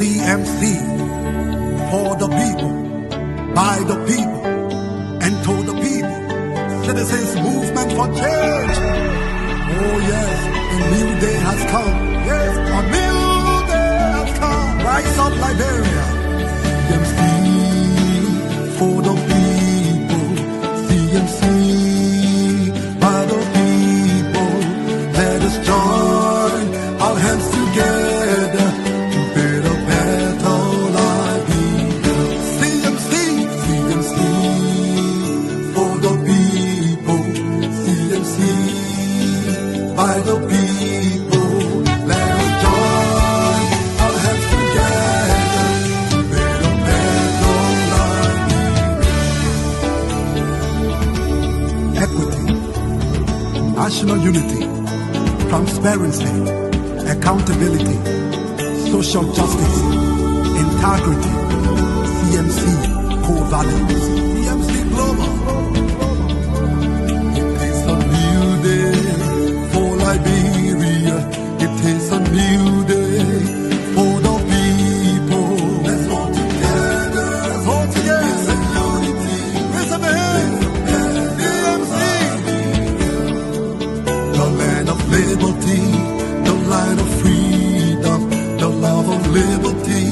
CMC, for the people, by the people, and to the people. Citizens Movement for Change. Oh yes, a new day has come. Yes, a new day has come. Rise up Liberia. CMC, for the people. CMC, by the people. Let us join our hands together to build a better Liberia. CMC, CMC, for the people. CMC, by the people. Let us join our hands together to build a better Liberia. Equity, national unity, transparency, accountability, social justice, integrity, CMC core values. CMC Global. It is a new day for Liberia. It is a new day for the people. Let's all together. Let's all together. It's a unity. It's a man. CMC. The land of liberty, the land of freedom, the love of liberty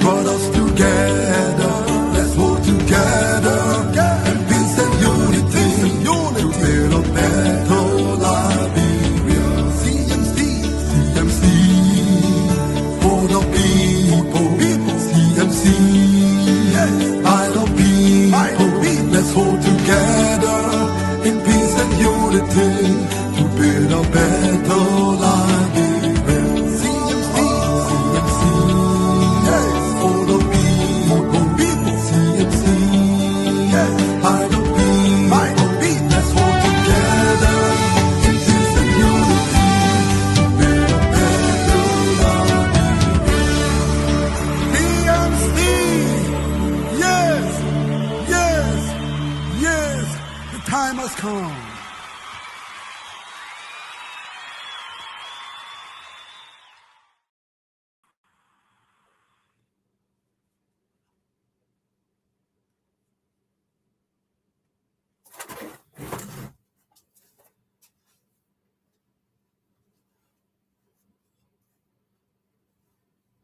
brought us together. Let's hold together in peace and unity to build a better Liberia. CMC, CMC, for the people. CMC, yes, by the people. Let's hold together in peace and unity to build a better Liberia. CMC, CMC, yes, for the people. CMC, yes, by the people. Let's hold together in peace and unity to build a better Liberia. CMC, yes, yes, yes, the time has come.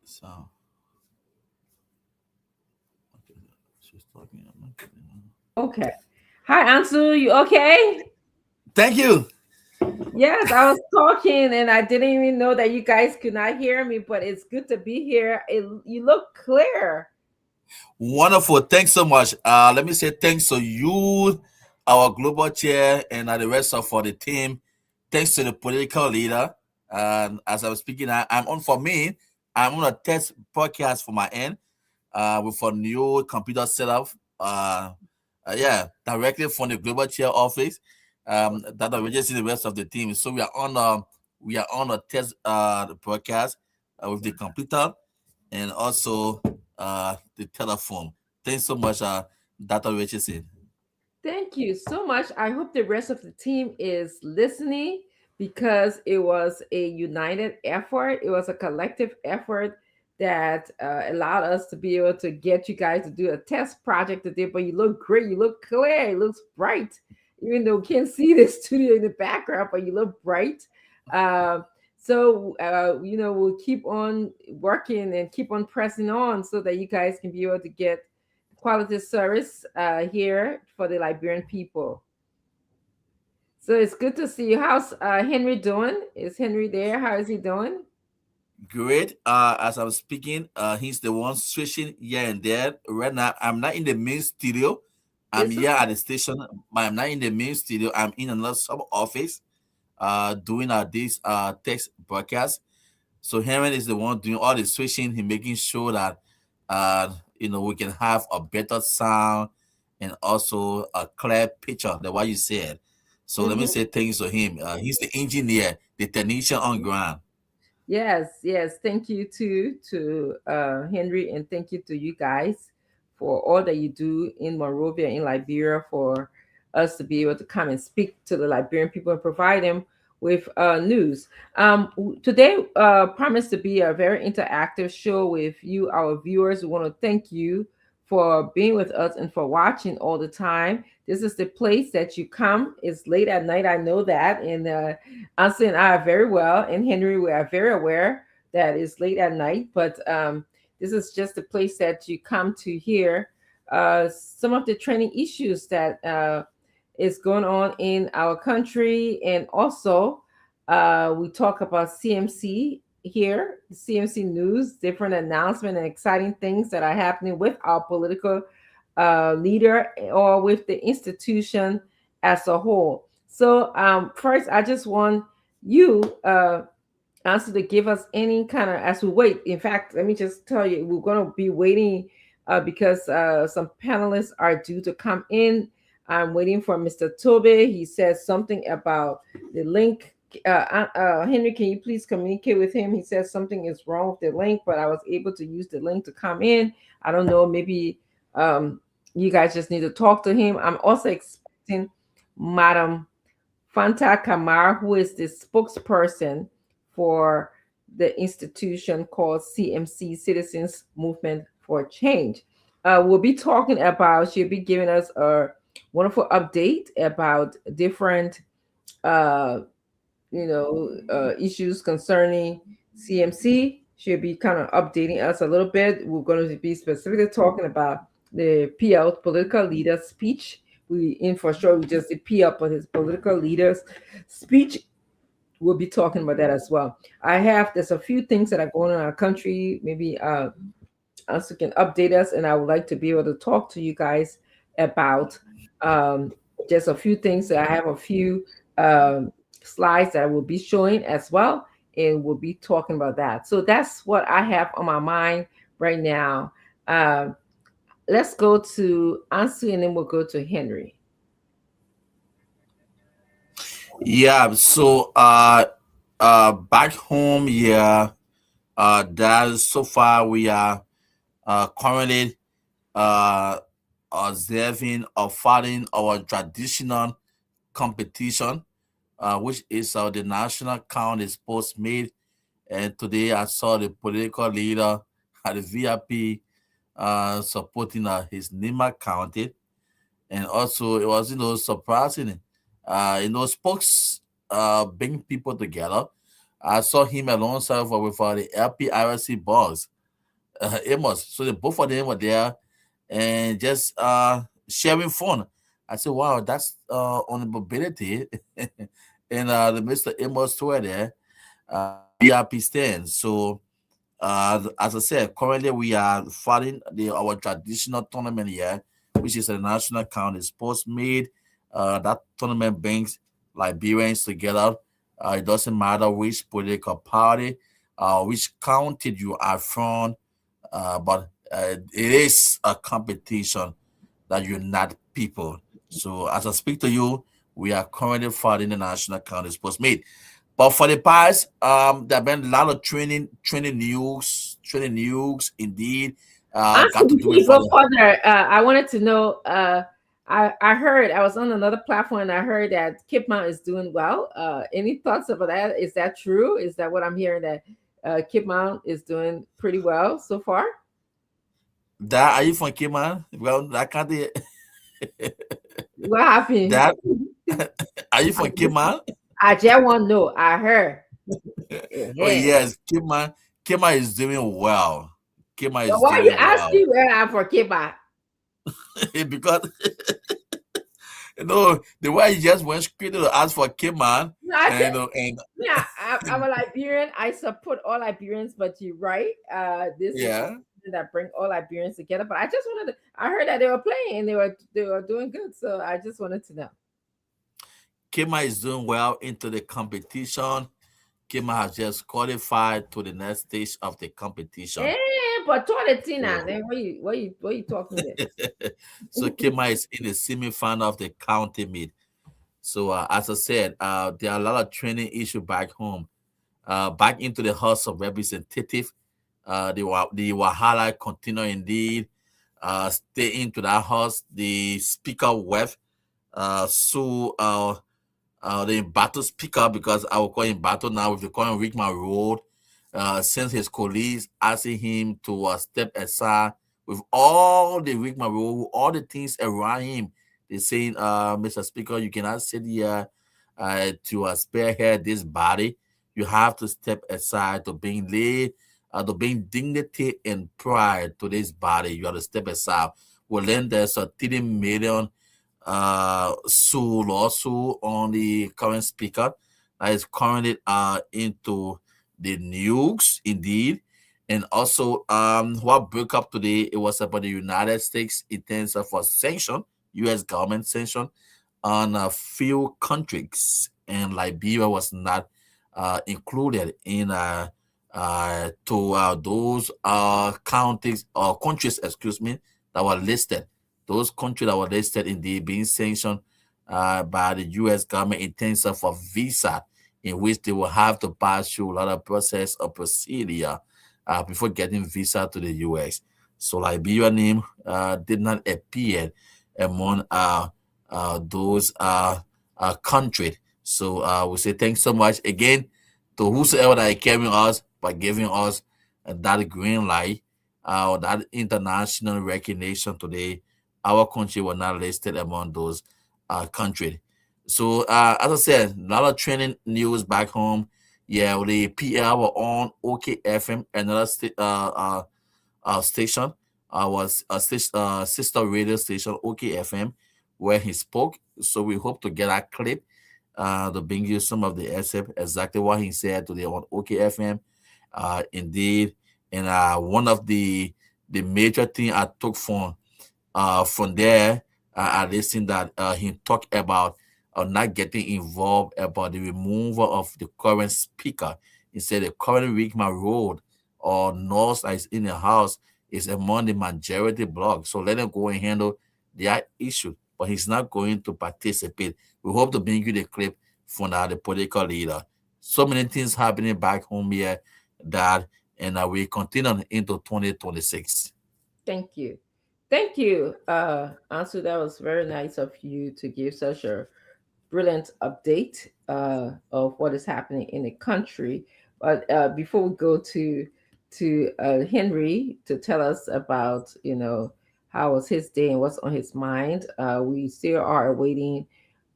So, okay, she's talking. I'm not kidding. Okay. Hi, Ansu. You okay? Thank you. Yes, I was talking and I didn't even know that you guys could not hear me, but it's good to be here. You look clear. Wonderful. Thanks so much. Let me say thanks to you, our global chair, and the rest of for the team. Thanks to the political leader. And as I was speaking, I'm on for me. I'm on a test podcast for my end with a new computer setup. Yeah, directly from the global chair office. That I registered the rest of the team. So we are on a test the podcast with the computer and also the telephone. Thanks so much, Dr. Richardson. Thank you so much. I hope the rest of the team is listening because it was a united effort. It was a collective effort that allowed us to be able to get you guys to do a test project today. But you look great. You look clear. It looks bright. Even though we can't see the studio in the background, but you look bright. We'll keep on working and keep on pressing on so that you guys can be able to get quality service here for the Liberian people. So it's good to see you. How's Henry doing? Is Henry there? How is he doing? Great. As I was speaking, he's the one switching here and there. Right now, I'm not in the main studio. I'm here at the station, but I'm not in the main studio. I'm in another sub office, doing this text broadcast. So Henry is the one doing all the switching. He making sure that we can have a better sound and also a clear picture than what you said. So let me say thanks to him. He's the engineer, the technician on ground. Yes. Thank you to Henry, and thank you to you guys for all that you do in Monrovia, in Liberia, for us to be able to come and speak to the Liberian people and provide them with news. Today promised to be a very interactive show with you, our viewers. We want to thank you for being with us and for watching all the time. This is the place that you come. It's late at night, I know that, and Ansley and I are very well, and Henry, we are very aware that it's late at night, but this is just a place that you come to hear some of the trending issues that is going on in our country. And also, we talk about CMC here, CMC news, different announcements and exciting things that are happening with our political leader or with the institution as a whole. So, first, I just want you, answer to give us any kind of, as we wait. In fact, let me just tell you, we're going to be waiting because some panelists are due to come in. I'm waiting for Mr. Tobe. He says something about the link. Henry, can you please communicate with him? He says something is wrong with the link, but I was able to use the link to come in. I don't know, maybe you guys just need to talk to him. I'm also expecting Madam Fanta Kamar, who is the spokesperson for the institution called CMC, Citizens Movement for Change. We'll be talking about, she'll be giving us a wonderful update about different, issues concerning CMC. She'll be kind of updating us a little bit. We're going to be specifically talking about the PL political leader speech. We in for sure we just did PL, but his political leaders speech. We'll be talking about that as well. There's a few things that are going on in our country. Maybe also can update us, and I would like to be able to talk to you guys about just a few things. I have a few slides that I will be showing as well, and we'll be talking about that. So that's what I have on my mind right now. Let's go to Ansu, and then we'll go to Henry. Yeah, so back home, that so far we are currently observing or following our traditional competition, which is the national count is post made. And today I saw the political leader at the VIP supporting his Nima counted. And also it was surprising. Spokes bring people together. I saw him alongside with the LPRC boss, Amos. So the both of them were there and just sharing fun. I said, wow, that's on the mobility. And the Mr. Amos were there, VIP stand. So as I said, currently we are following our traditional tournament here, which is a national county sports made. That tournament brings Liberians together. It doesn't matter which political party, which county you are from, but it is a competition that unite people. So as I speak to you, we are currently following the national county sports made. But for the past, there have been a lot of training news indeed. Got to do Before it you for go the further, I wanted to know. I heard I was on another platform and I heard that Kip Mount is doing well. Any thoughts about that? Is that true? Is that what I'm hearing, that Kip Mount is doing pretty well so far? that. Are you from Cayman? Well, I can't. What happened? That are you from Cayman? I just want to know. I heard. Oh Yeah. yes, Cayman. Cayman is doing well. Cayman So is why you doing well asking where I'm for Kip Mount? because the way you just went straight to ask for Cayman, No, I and said, and yeah, I'm a Liberian. I support all Liberians, but you're right. This is yeah, something that bring all Liberians together. But I just wanted to. I heard that they were playing and they were doing good. So I just wanted to know. Cayman is doing well into the competition. Cayman has just qualified to the next stage of the competition. Eh, but Tina, So, then what you talking so there? Cayman is in the semi-final of the county meet. So as I said, there are a lot of training issues back home. Back into the House of Representatives, the Wahala continue indeed. Stay into that house. The Speaker Webb, so the battle speaker, because I will call him battle now, with the current Rickman Road, sends his colleagues asking him to step aside with all the Rickman Road, all the things around him. They saying, Mr. Speaker, you cannot sit here to spearhead this body. You have to step aside to bring dignity and pride to this body. You have to step aside. Well, then there's a 30 million lawsuit on the current speaker that is currently into the news indeed. And also what broke up today, it was about the United States in terms of a sanction, US government sanction on a few countries, and Liberia was not included in to those counties or countries, excuse me, that were listed. Those countries that were listed in the being sanctioned by the U.S. government in terms of a visa, in which they will have to pass through a lot of process or procedure before getting visa to the U.S. So Liberia name did not appear among those countries. So we say thanks so much again to whosoever that is carrying us by giving us that green light or that international recognition today. Our country was not listed among those countries. So as I said, a lot of training news back home. Yeah, the PR were on OKFM, another station, was a sister radio station, OKFM, where he spoke. So we hope to get a clip to bring you some of the excerpt, exactly what he said today on OKFM. Indeed, and one of the major thing I took from there, I listened that he talked about not getting involved about the removal of the current speaker. He said the current Rickman Road or North that is in the house is among the majority block. So let them go and handle their issue. But he's not going to participate. We hope to bring you the clip from the political leader. So many things happening back home here that, and we continue into 2026. Thank you. Thank you, Ansu. That was very nice of you to give such a brilliant update of what is happening in the country. But before we go to Henry to tell us about how was his day and what's on his mind, we still are awaiting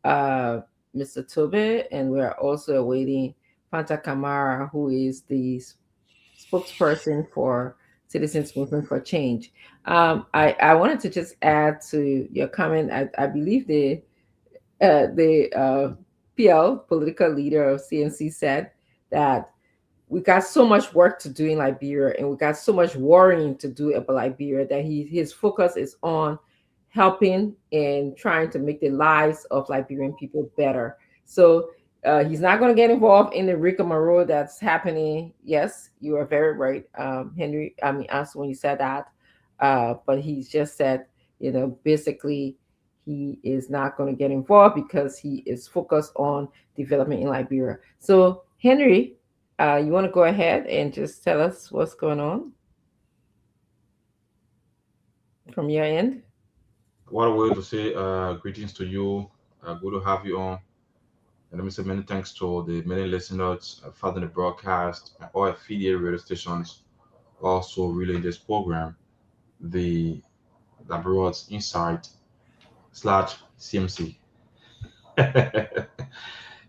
uh, Mr. Tobe, and we are also awaiting Fanta Kamara, who is the spokesperson for Citizens Movement for Change. I wanted to just add to your comment. I believe the PL political leader of CNC said that we got so much work to do in Liberia and we got so much worrying to do about Liberia that his focus is on helping and trying to make the lives of Liberian people better. So he's not going to get involved in the rigmarole that's happening. Yes, you are very right, Henry. I mean, us when you said that, but he's just said, basically he is not going to get involved because he is focused on development in Liberia. So Henry, you want to go ahead and just tell us what's going on from your end? What a way to say greetings to you. Good to have you on. And let me say many thanks to the many listeners following the broadcast and all affiliate radio stations also relaying this program, the Broad's Insight slash CMC.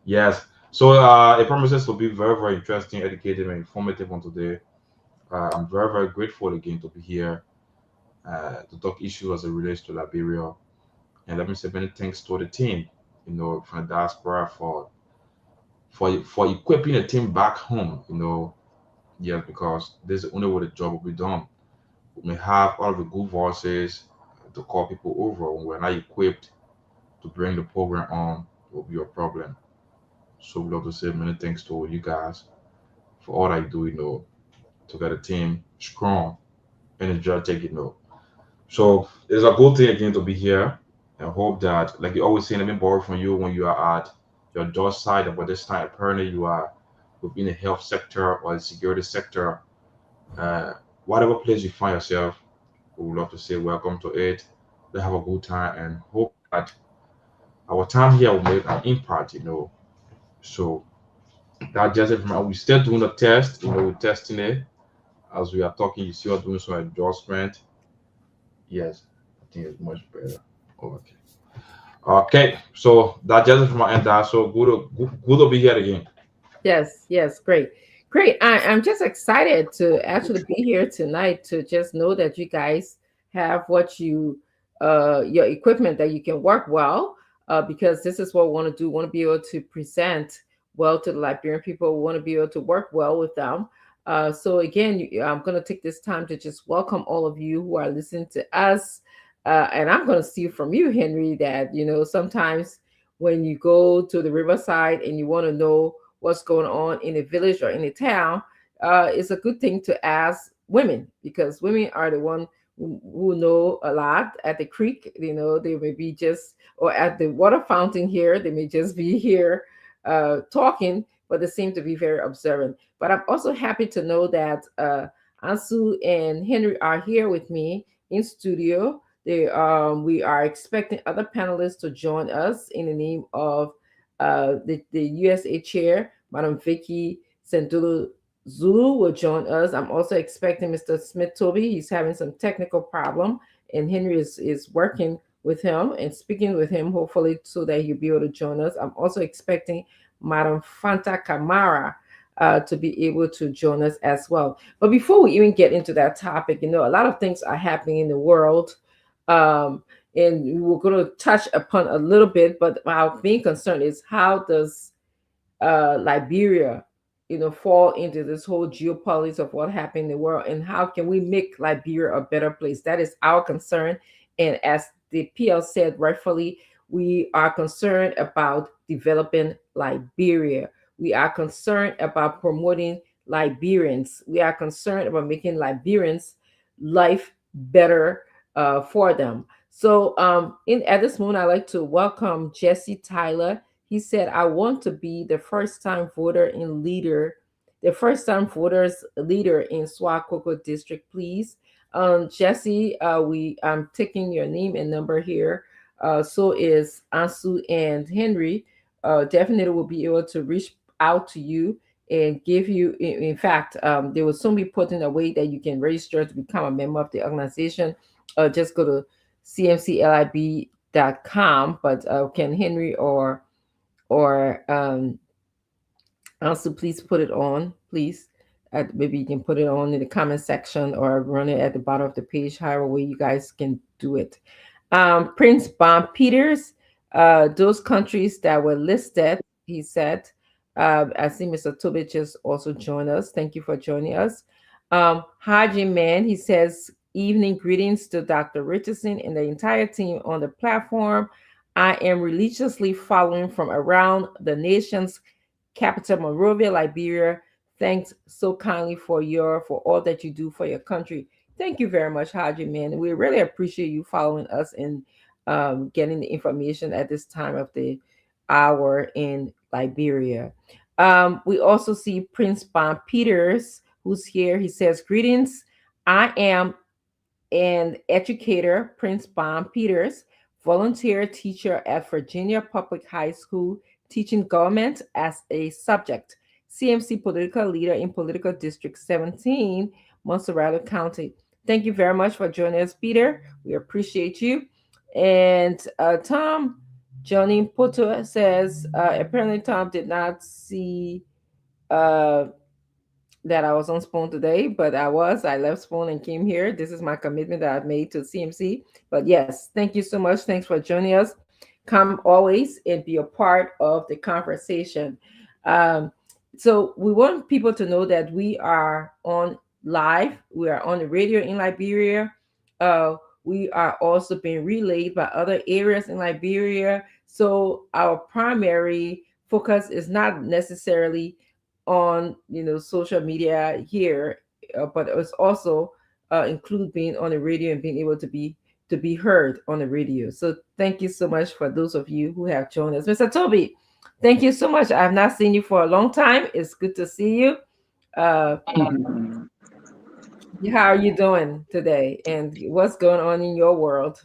Yes. So it promises to be very, very interesting, educative, and informative on today. I'm very, very grateful again to be here to talk issues as it relates to Liberia. And let me say many thanks to the team, from the diaspora for equipping the team back home, yes, because this is the only way the job will be done. We may have all of the good voices to call people over when we're not equipped to bring the program on, it will be a problem. So we'd love to say many thanks to you guys for all I do, to get a team strong, energetic, So it's a good thing again to be here. I hope that, like you always say, let me borrow from you when you are at your door side, but this time apparently you are within the health sector or the security sector. Uh, Whatever place you find yourself, we would love to say welcome to it. Let's have a good time and hope that our time here will make an impact, So that's just it from we're still doing the test, we're testing it as we are talking. You see, we're doing some adjustment. Yes, I think it's much better. Okay. Okay, so that's just it from my end. So good to be here again. Yes, yes, great. Great. I'm just excited to actually be here tonight to just know that you guys have what your equipment that you can work well, because this is what we want to do. We want to be able to present well to the Liberian people. We want to be able to work well with them. So again, I'm going to take this time to just welcome all of you who are listening to us. And I'm going to see from you, Henry, that, sometimes when you go to the riverside and you want to know what's going on in a village or in a town, it's a good thing to ask women, because women are the one who know a lot. At the creek, they may be just, or at the water fountain here, they may just be here talking, but they seem to be very observant. But I'm also happy to know that Ansu and Henry are here with me in studio. We are expecting other panelists to join us in the name of the USA chair, Madam Vicky Sendulu Zulu will join us. I'm also expecting Mr. Smith Toby. He's having some technical problem, and Henry is working with him and speaking with him, hopefully, so that he'll be able to join us. I'm also expecting Madam Fanta Kamara to be able to join us as well. But before we even get into that topic, a lot of things are happening in the world. Um, and we're going to touch upon a little bit, but our main concern is, how does Liberia, fall into this whole geopolitics of what happened in the world, and how can we make Liberia a better place? That is our concern. And as the PL said rightfully, we are concerned about developing Liberia. We are concerned about promoting Liberians. We are concerned about making Liberians' life better for them. So, in at this moment, I'd like to welcome Jesse Tyler. He said, "I want to be the first time voters leader in Swakoko district, please." Jesse, I'm taking your name and number here. So is Ansu and Henry. Definitely will be able to reach out to you and give you. In fact, they will soon be putting a way that you can register to become a member of the organization. Just go to cmclib.com. But can Henry or also please put it on, please. Maybe you can put it on in the comment section or run it at the bottom of the page, however way you guys can do it. Prince Bon Peters, those countries that were listed, he said. I see Mr. Tobit just also joined us. Thank you for joining us. Haji Man, he says, evening greetings to Dr. Richardson and the entire team on the platform. I am religiously following from around the nation's capital, Monrovia, Liberia. Thanks so kindly for all that you do for your country. Thank you very much, Haji Man. We really appreciate you following us and getting the information at this time of the hour in Liberia. We also see Prince Bon Peters, who's here. He says, "Greetings. I am an educator, Prince Bon Peters, volunteer teacher at Virginia Public High School, teaching government as a subject, CMC political leader in political district 17, Monserrato County." Thank you very much for joining us, Peter. We appreciate you. And Tom Johnny Poto says, apparently Tom did not see uh, that I was on Spoon today, but I left Spoon and came here. This is my commitment that I've made to CMC. But yes, thank you so much. Thanks for joining us. Come always and be a part of the conversation. Um, so we want people to know that we are on live. We are on the radio in Liberia. We are also being relayed by other areas in Liberia. So our primary focus is not necessarily on social media here, but it's also include being on the radio and being able to be heard on the radio. So thank you so much for those of you who have joined us. Mr. Toby, thank you so much. I have not seen you for a long time. It's good to see you. uh, how are you doing today, and what's going on in your world?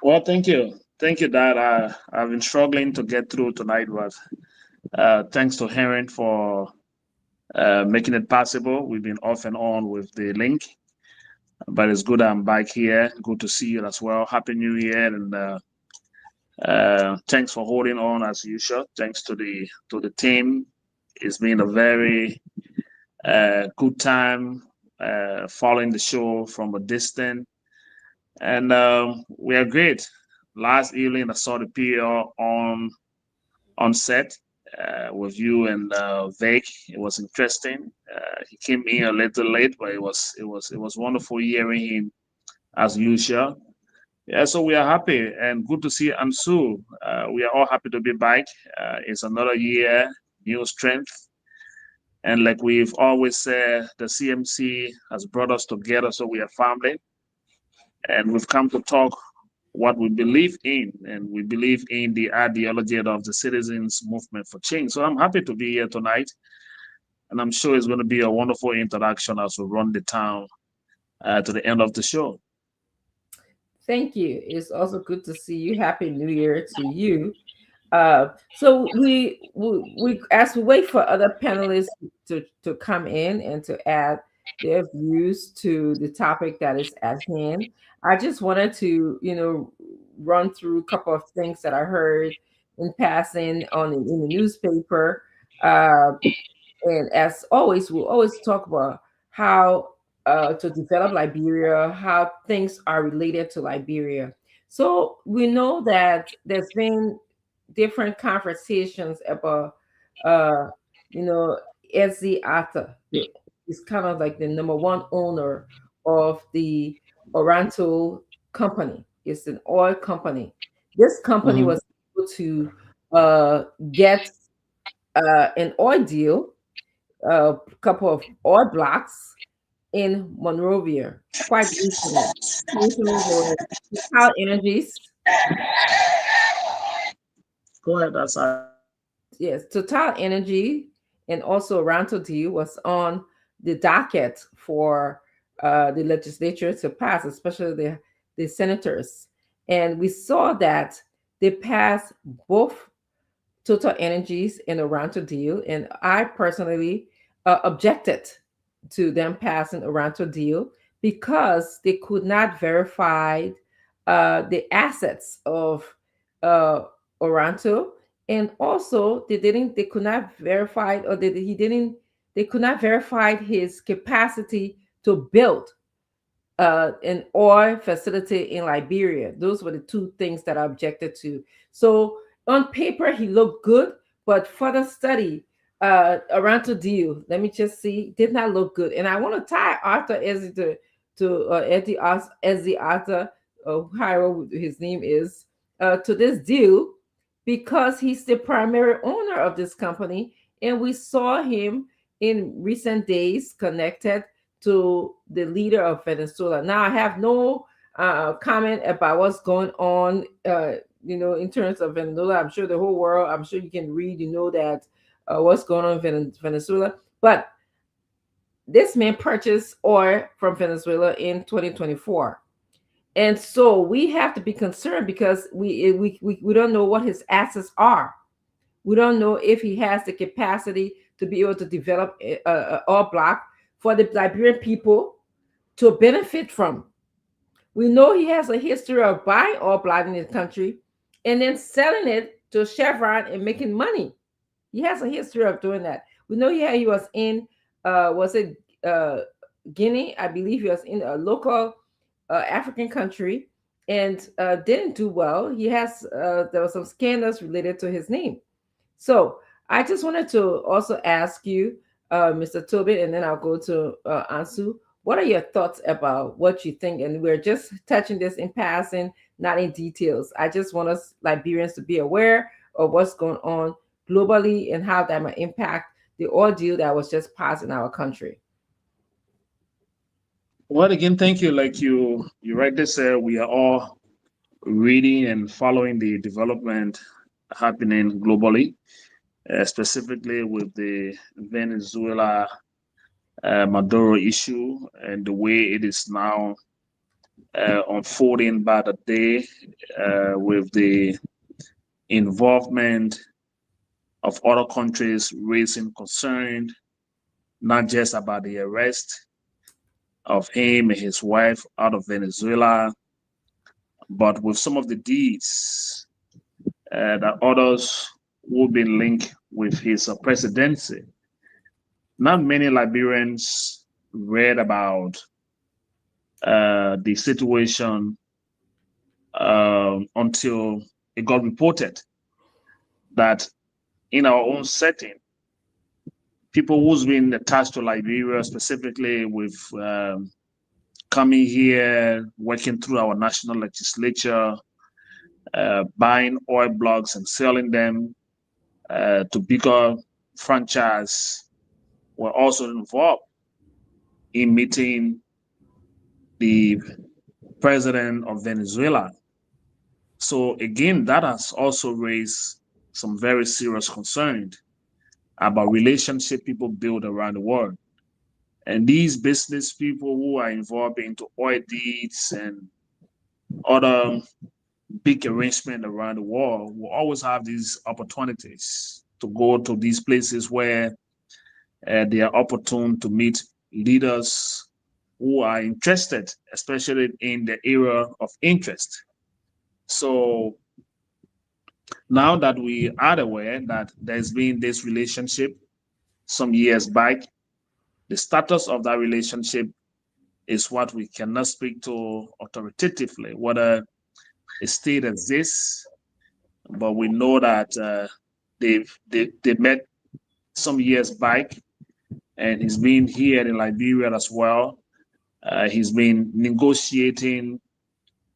Well, thank you. Thank you, Dad. I've been struggling to get through tonight, but thanks to Henry for making it possible. We've been off and on with the link, but it's good I'm back here. Good to see you as well. Happy New Year, and thanks for holding on as usual. Thanks to the team. It's been a very good time following the show from a distance, and we are great. Last evening, I saw the PR on set with you and Vic. It was interesting. He came in a little late, but it was wonderful hearing him as usual. Yeah, so we are happy and good to see Ansu. We are all happy to be back. It's another year, new strength. And like we've always said, the CMC has brought us together, so we are family. And we've come to talk what we believe in, and we believe in the ideology of the citizens movement for change. So I'm happy to be here tonight, and I'm sure it's going to be a wonderful interaction as we run the town to the end of the show. Thank you. It's also good to see you. Happy New Year to you. So we as we wait for other panelists to come in and to add their views to the topic that is at hand, I just wanted to run through a couple of things that I heard in passing in the newspaper. And as always, we'll always talk about how to develop Liberia, how things are related to Liberia. So we know that there's been different conversations about, uh, you know, Ezzy Atta. He's kind of like the number one owner of the Oranto company. It's an oil company. This company Mhm. was able to get an oil deal, a couple of oil blocks in Monrovia quite recently. Recently, there were Total Energies. Go ahead, that's Yes, Total Energy and also Ranto deal was on the docket for the legislature to pass, especially the senators. And we saw that they passed both Total Energies and the Ranto deal. And I personally objected to them passing a Ranto deal because they could not verify the assets of uh, Oranto, and also they could not verify, or they could not verify his capacity to build an oil facility in Liberia. Those were the two things that I objected to. So on paper, he looked good, but further study around the deal, let me just see, did not look good. And I want to tie Arthur Ezzy to Ezzy Arthur, however his name is, to this deal because he's the primary owner of this company. And we saw him in recent days connected to the leader of Venezuela. Now, I have no comment about what's going on, in terms of Venezuela. I'm sure the whole world, I'm sure you can read, that what's going on in Venezuela. But this man purchased oil from Venezuela in 2024. And so we have to be concerned because we don't know what his assets are. We don't know if he has the capacity to be able to develop a oil block for the Liberian people to benefit from. We know he has a history of buying oil block in his country and then selling it to Chevron and making money. He has a history of doing that. We know he was in, was it Guinea? I believe he was in a local African country and didn't do well. There were some scandals related to his name. So I just wanted to also ask you, Mr. Tobin, and then I'll go to Ansu. What are your thoughts about what you think? And we're just touching this in passing, not in details. I just want us Liberians to be aware of what's going on globally and how that might impact the ordeal that was just passed in our country. well. Again, thank you. Like you rightly said, we are all reading and following the development happening globally, specifically with the Venezuela Maduro issue and the way it is now unfolding by the day with the involvement of other countries raising concern, not just about the arrest of him and his wife out of Venezuela, but with some of the deeds that others who've been linked with his presidency. Not many Liberians read about the situation until it got reported that in our own setting, people who's been attached to Liberia, specifically with coming here, working through our national legislature, buying oil blocks and selling them to bigger franchise, were also involved in meeting the president of Venezuela. So again, that has also raised some very serious concern about relationship people build around the world. And these business people who are involved into oil deeds and other big arrangement around the world will always have these opportunities to go to these places where they are opportune to meet leaders who are interested, especially in the area of interest. So now that we are aware that there's been this relationship some years back, the status of that relationship is what we cannot speak to authoritatively, whether a state exists, but we know that they met some years back, and he's been here in Liberia as well. He's been negotiating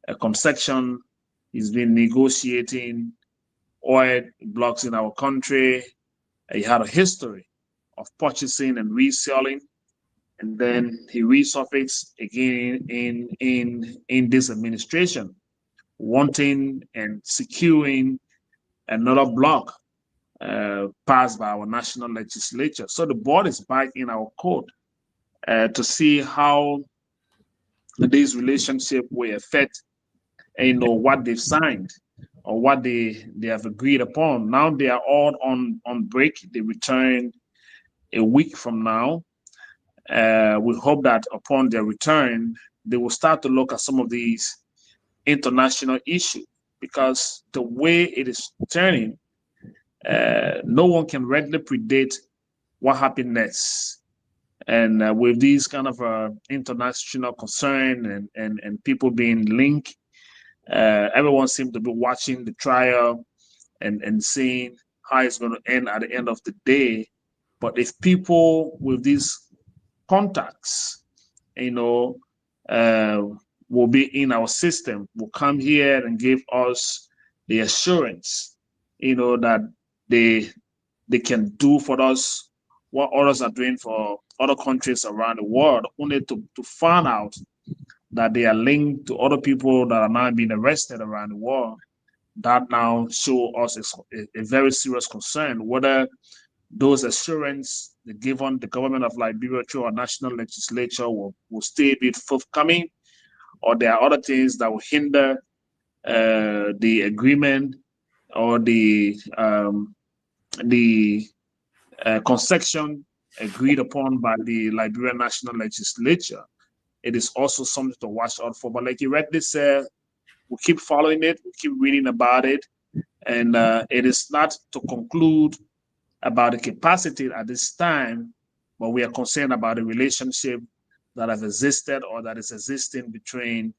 a concession. He's been negotiating oil blocks in our country. He had a history of purchasing and reselling, and then he resurfaced again in this administration, wanting and securing another block passed by our national legislature. So the board is back in our court to see how this relationship will affect, what they've signed or what they have agreed upon. Now they are all on break. They return a week from now. We hope that upon their return, they will start to look at some of these international issues, because the way it is turning, no one can readily predict what happens next. And with these kind of international concern and people being linked, everyone seems to be watching the trial and seeing how it's going to end at the end of the day. But if people with these contacts, will be in our system, will come here and give us the assurance, that they can do for us what others are doing for other countries around the world, only to find out that they are linked to other people that are now being arrested around the world. That now show us a very serious concern, whether those assurances given the government of Liberia through our national legislature will still be forthcoming, or there are other things that will hinder the agreement or the concession agreed upon by the Liberian National Legislature. It is also something to watch out for. But like you rightly said, we keep following it, we keep reading about it, and it is not to conclude about the capacity at this time, but we are concerned about the relationship that has existed or that is existing between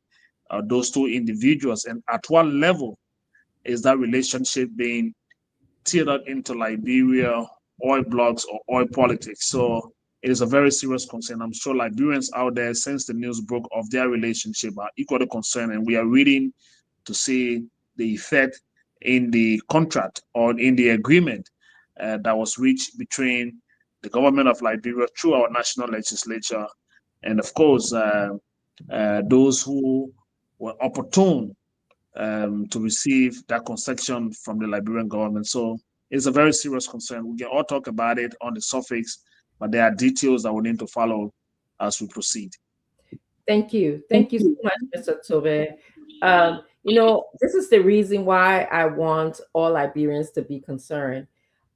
those two individuals, and at what level is that relationship being tiered into Liberia, oil blocks, or oil politics. So it is a very serious concern. I'm sure Liberians out there, since the news broke of their relationship, are equally concerned, and we are reading to see the effect in the contract or in the agreement that was reached between the government of Liberia through our national legislature, and of course, those who were opportune to receive that concession from the Liberian government. So it's a very serious concern. We can all talk about it on the surface, but there are details that we need to follow as we proceed. Thank you. Thank you so much, Mr. Tobe. This is the reason why I want all Liberians to be concerned.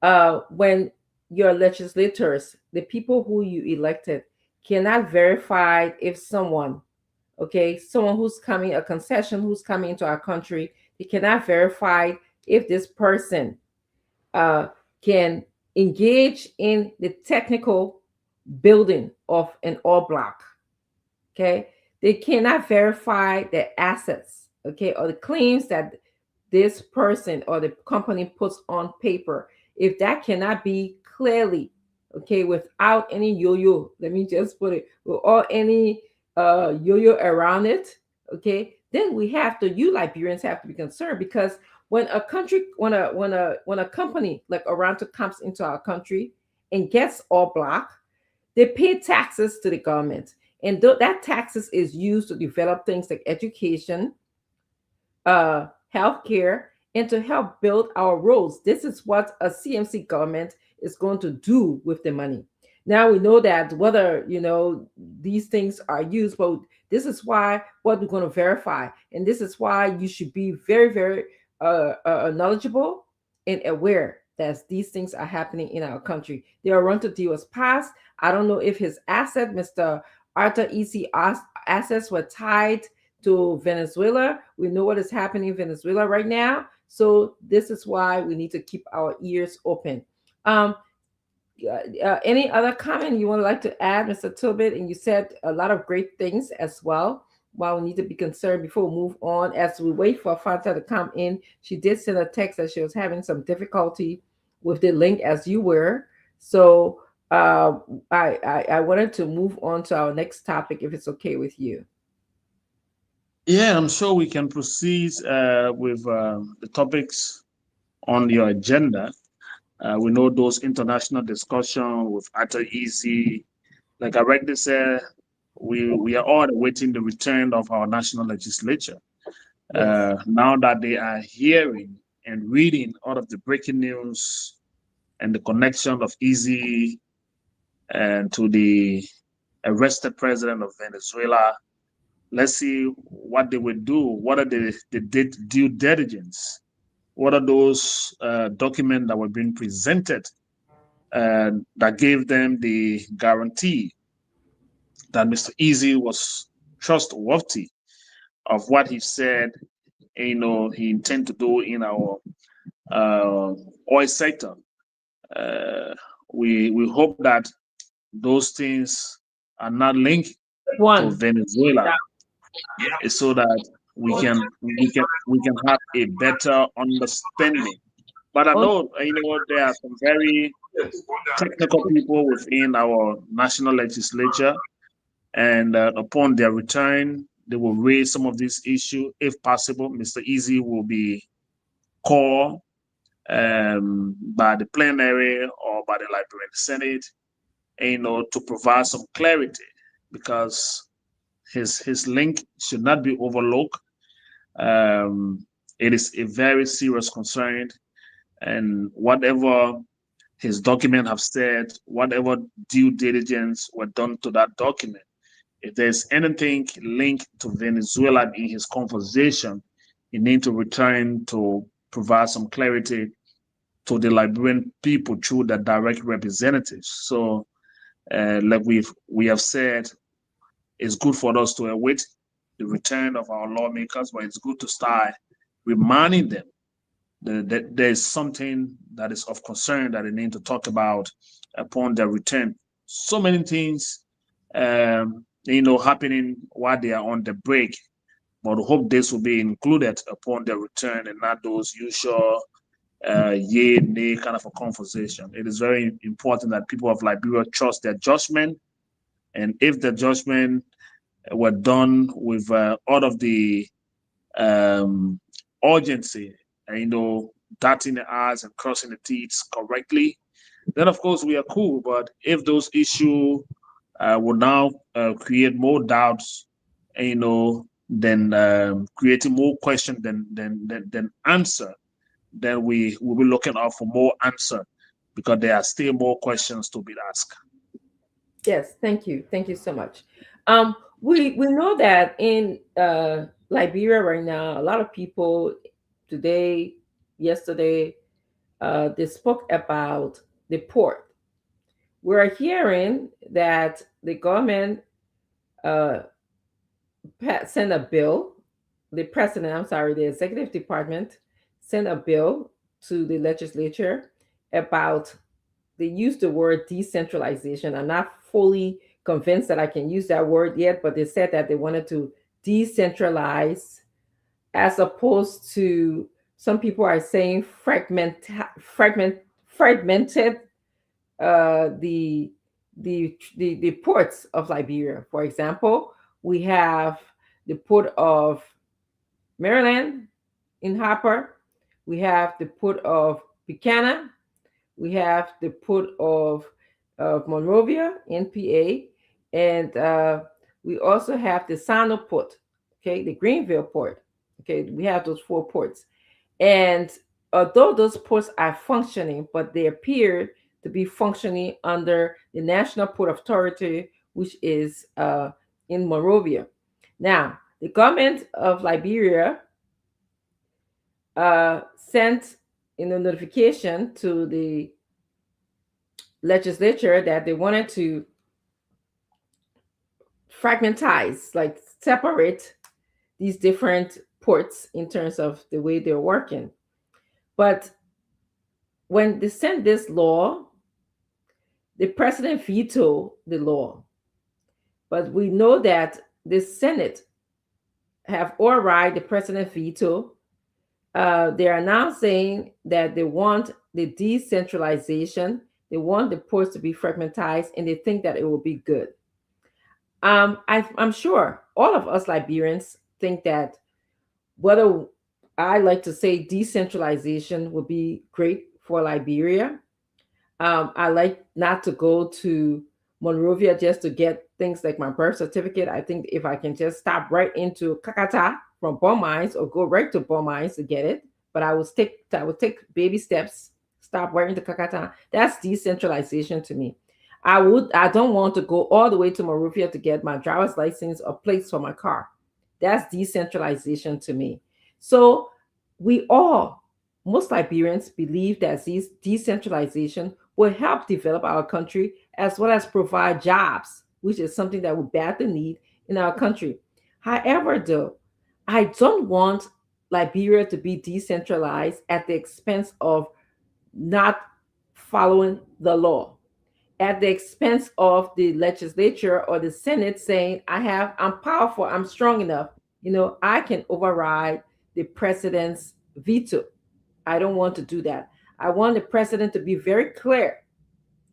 When your legislators, the people who you elected, cannot verify if someone, okay, someone who's coming, a concession who's coming into our country, they cannot verify if this person uh, can engage in the technical building of an all block. Okay, they cannot verify the assets, okay, or the claims that this person or the company puts on paper. If that cannot be clearly, okay, without any yo-yo, let me just put it, without any yo-yo around it, okay, then we have to, you Liberians have to be concerned, because when a country, when a company like Oranto comes into our country and gets all block, they pay taxes to the government, and that taxes is used to develop things like education, healthcare, and to help build our roads. This is what a CMC government is going to do with the money. Now we know that whether these things are used, but this is why what we're going to verify, and this is why you should be very, very knowledgeable and aware that these things are happening in our country. The Oronto deal was passed. I don't know if his asset, Mr. Arthur E.C. assets were tied to Venezuela. We know what is happening in Venezuela right now. So this is why we need to keep our ears open. Any other comment you would like to add, Mr. Tilbit? And you said a lot of great things as well. While we need to be concerned before we move on, as we wait for Fanta to come in, she did send a text that she was having some difficulty with the link, as you were. So I wanted to move on to our next topic, if it's okay with you. Yeah, I'm sure we can proceed with the topics on your agenda. We know those international discussion with Atta Easy. Like I rightly said, we are all awaiting the return of our national legislature. Yes. Now that they are hearing and reading all of the breaking news and the connection of Easy and to the arrested president of Venezuela, let's see what they will do. What are the due diligence? What are those documents that were being presented that gave them the guarantee that Mr. Easy was trustworthy of what he said, he intend to do in our oil sector. We hope that those things are not linked to Venezuela, so that we can have a better understanding. But I know there are some very technical people within our national legislature, and upon their return, they will raise some of these issues. If possible, Mr. Easy will be called by the plenary or by the Liberian Senate, to provide some clarity, because his link should not be overlooked. It is a very serious concern, and whatever his document have said, whatever due diligence were done to that document, if there's anything linked to Venezuela in his conversation, he need to return to provide some clarity to the Liberian people through the direct representatives. So, like we have said, it's good for us to await the return of our lawmakers, but it's good to start reminding them that there's something that is of concern that they need to talk about upon their return. So many things, happening while they are on the break, but we hope this will be included upon their return and not those usual yay, nay kind of a conversation. It is very important that people of Liberia trust their judgment, and if the judgment were done with all of the urgency, dotting the I's and crossing the T's correctly, then of course we are cool. But if those issues will now create more doubts, then creating more questions than answer, then we will be looking out for more answer, because there are still more questions to be asked. Yes, thank you. Thank you so much. We know that in Liberia right now, a lot of people today, yesterday, they spoke about the port. We're hearing that the government uh, sent a bill. The president, I'm sorry, the executive department sent a bill to the legislature about, they use the word decentralization. I'm not fully convinced that I can use that word yet, but they said that they wanted to decentralize, as opposed to, some people are saying fragmented, the the ports of Liberia. For example, we have the port of Maryland in Harper, we have the port of Buchanan, we have the port of Monrovia, NPA, and we also have the Sano port, okay, the Greenville port. Okay, we have those four ports. And although those ports are functioning, but they appear to be functioning under the National Port Authority, which is in Monrovia. Now, the government of Liberia sent in a notification to the legislature that they wanted to fragmentize, like separate these different ports in terms of the way they're working. But when they sent this law, the president vetoed the law. But we know that the Senate have override the president veto. They are now saying that they want the decentralization. They want the ports to be fragmentized, and they think that it will be good. I'm sure all of us Liberians think that, whether I like to say decentralization would be great for Liberia. I like not to go to Monrovia just to get things like my birth certificate. I think if I can just stop right into Kakata from Bon Mines, or go right to Bon Mines to get it, but I would take baby steps, stop right into Kakata. That's decentralization to me. I don't want to go all the way to Monrovia to get my driver's license or plates for my car. That's decentralization to me. So we all, most Liberians, believe that this decentralization will help develop our country, as well as provide jobs, which is something that we badly need in our country. However, though, I don't want Liberia to be decentralized at the expense of not following the law, at the expense of the legislature or the Senate saying, I'm powerful, I'm strong enough, I can override the president's veto. I don't want to do that. I want the president to be very clear.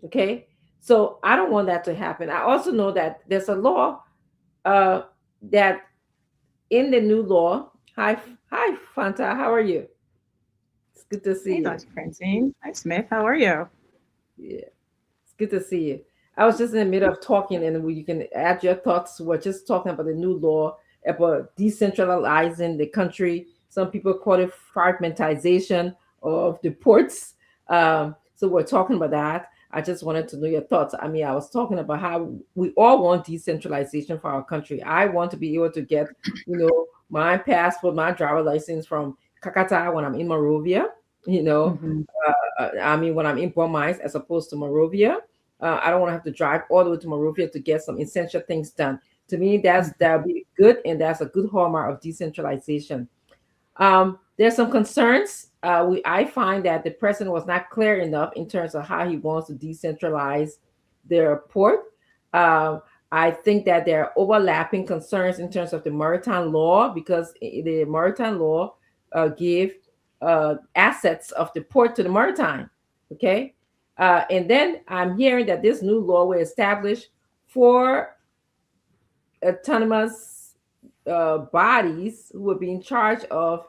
Okay. So I don't want that to happen. I also know that there's a law uh, that in the new law. Hi, Fanta. How are you? It's good to see Hey, you. Dr. Francine. Hi, Smith. How are you? Yeah. It's good to see you. I was just in the middle of talking, and you can add your thoughts. We're just talking about the new law about decentralizing the country. Some people call it fragmentization of the ports. So we're talking about that. I just wanted to know your thoughts. I mean, I was talking about how we all want decentralization for our country. I want to be able to get, my passport, my driver license from Kakata when I'm in Monrovia. You know, Mhm. I mean, when I'm in Bon Mines as opposed to Monrovia, I don't want to have to drive all the way to Monrovia to get some essential things done. To me, that'll be good, and that's a good hallmark of decentralization. There's some concerns. I find that the president was not clear enough in terms of how he wants to decentralize their port. I think that there are overlapping concerns in terms of the maritime law, because the maritime law give assets of the port to the maritime. Okay. And then I'm hearing that this new law will establish four autonomous bodies who will be in charge of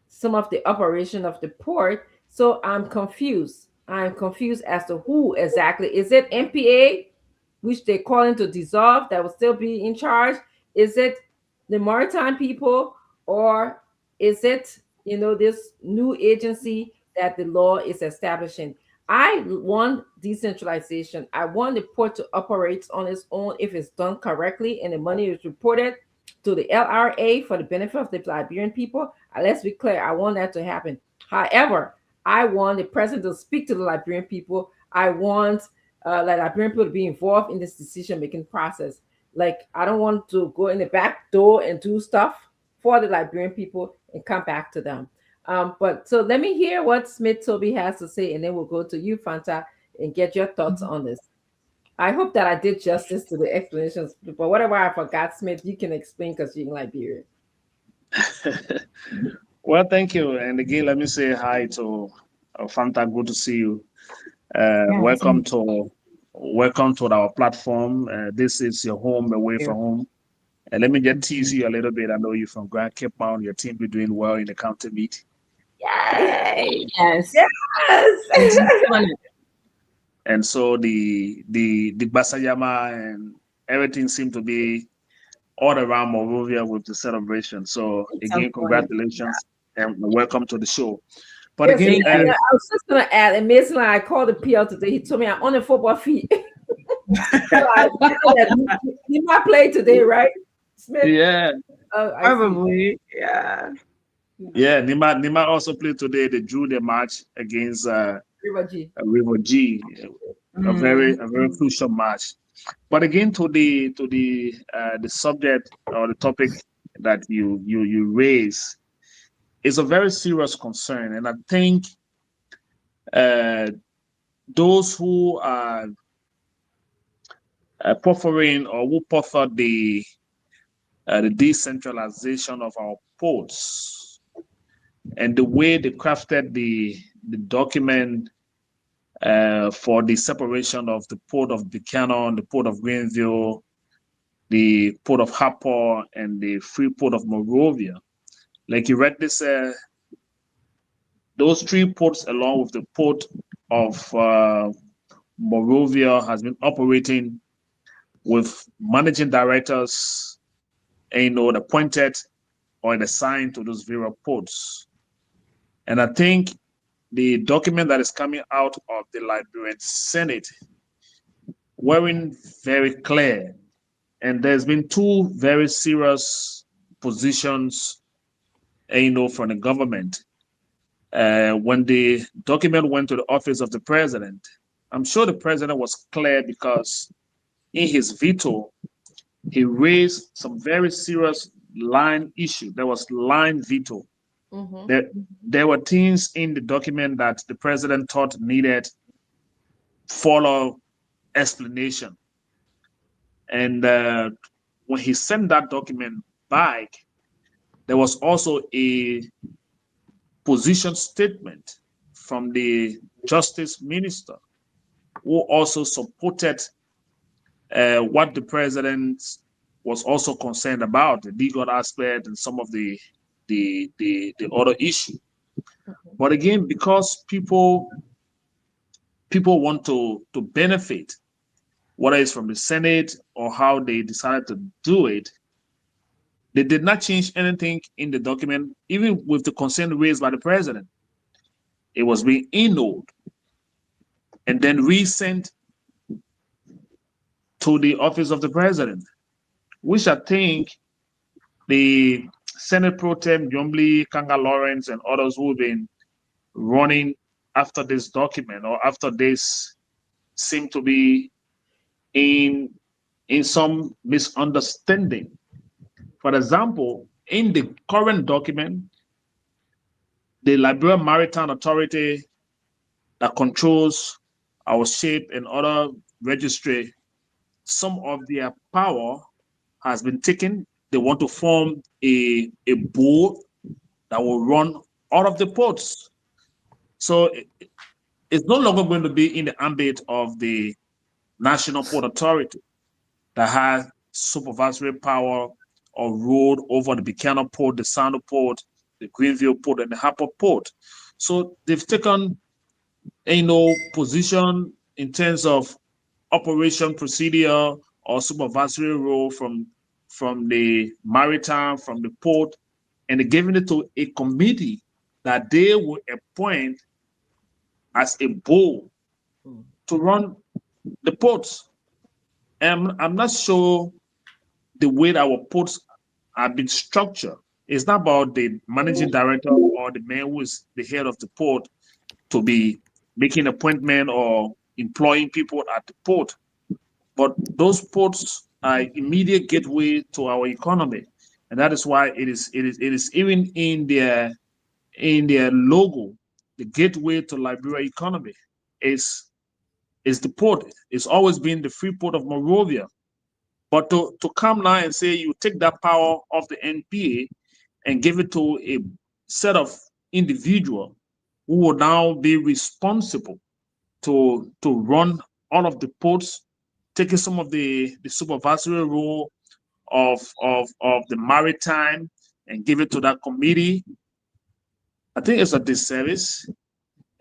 some of the operation of the port. So I'm confused. I'm confused as to who exactly. Is it MPA, which they're calling to dissolve, that will still be in charge? Is it the maritime people, or is it, this new agency that the law is establishing? I want decentralization. I want the port to operate on its own if it's done correctly and the money is reported to the LRA for the benefit of the Liberian people. Let's be clear, I want that to happen. However, I want the president to speak to the Liberian people. I want the Liberian people to be involved in this decision making process. Like, I don't want to go in the back door and do stuff for the Liberian people and come back to them. But so let me hear what Smith Toby has to say, and then we'll go to you, Fanta, and get your thoughts on this. I hope that I did justice to the explanations, but whatever I forgot, Smith, you can explain because you're in Liberia. Well, thank you. And again, let me say hi to Fanta. Good to see you. Welcome to our platform. This is your home away from home. And let me just tease you a little bit. I know you're from Grand Cape Mountain. Your team be doing well in the county meet. Yay! Yes. Yes. And so the Basayama and everything seemed to be all around Monrovia with the celebration. So again, congratulations and welcome to the show. But yes, again, I was just gonna add, amazingly, I called the PL today. He told me I'm on the football feet. He might play today, right, Smith? Yeah. Probably. Yeah. Yeah, Nima also played today. They drew the match against River G. River G. A very crucial match. But again, to the subject or the topic that you raise is a very serious concern, and I think those who are preferring or who prefer the decentralization of our ports and the way they crafted the document for the separation of the port of Buchanan, the port of Greenville, the port of Harper, and the free port of Monrovia. Like you read this, those three ports along with the port of Monrovia has been operating with managing directors, and, appointed or assigned to those various ports. And I think the document that is coming out of the Liberian Senate weren't very clear. And there's been two very serious positions, from the government. When the document went to the office of the president, I'm sure the president was clear because in his veto, he raised some very serious line issue. There was line veto. There were things in the document that the president thought needed follow explanation. And when he sent that document back, there was also a position statement from the justice minister who also supported what the president was also concerned about, the legal aspect and some of the other issue. But again, because people want to benefit, whether it's from the Senate or how they decided to do it, they did not change anything in the document, even with the concern raised by the president. It was being ignored and then resent to the office of the president, which I think the Senate Pro Tem, Yombly, Kanga Lawrence, and others who have been running after this document or after this seem to be in some misunderstanding. For example, in the current document, the Liberian Maritime Authority that controls our ship and other registry, some of their power has been taken. They want to form a board that will run all of the ports. So it's no longer going to be in the ambit of the National Port Authority that has supervisory power or role over the Buchanan Port, the Sando Port, the Greenville Port, and the Harper Port. So they've taken position in terms of operation procedure or supervisory role from the maritime, from the port, and they're giving it to a committee that they will appoint as a board to run the ports. And I'm not sure the way that our ports have been structured. It's not about the managing director or the man who is the head of the port to be making appointment or employing people at the port. But those ports are immediate gateway to our economy. And that is why it is even in their logo, the gateway to Liberia economy is the port. It's always been the free port of Monrovia. But to come now and say you take that power of the NPA and give it to a set of individual who will now be responsible to run all of the ports, taking some of the supervisory role of the maritime and give it to that committee, I think it's a disservice.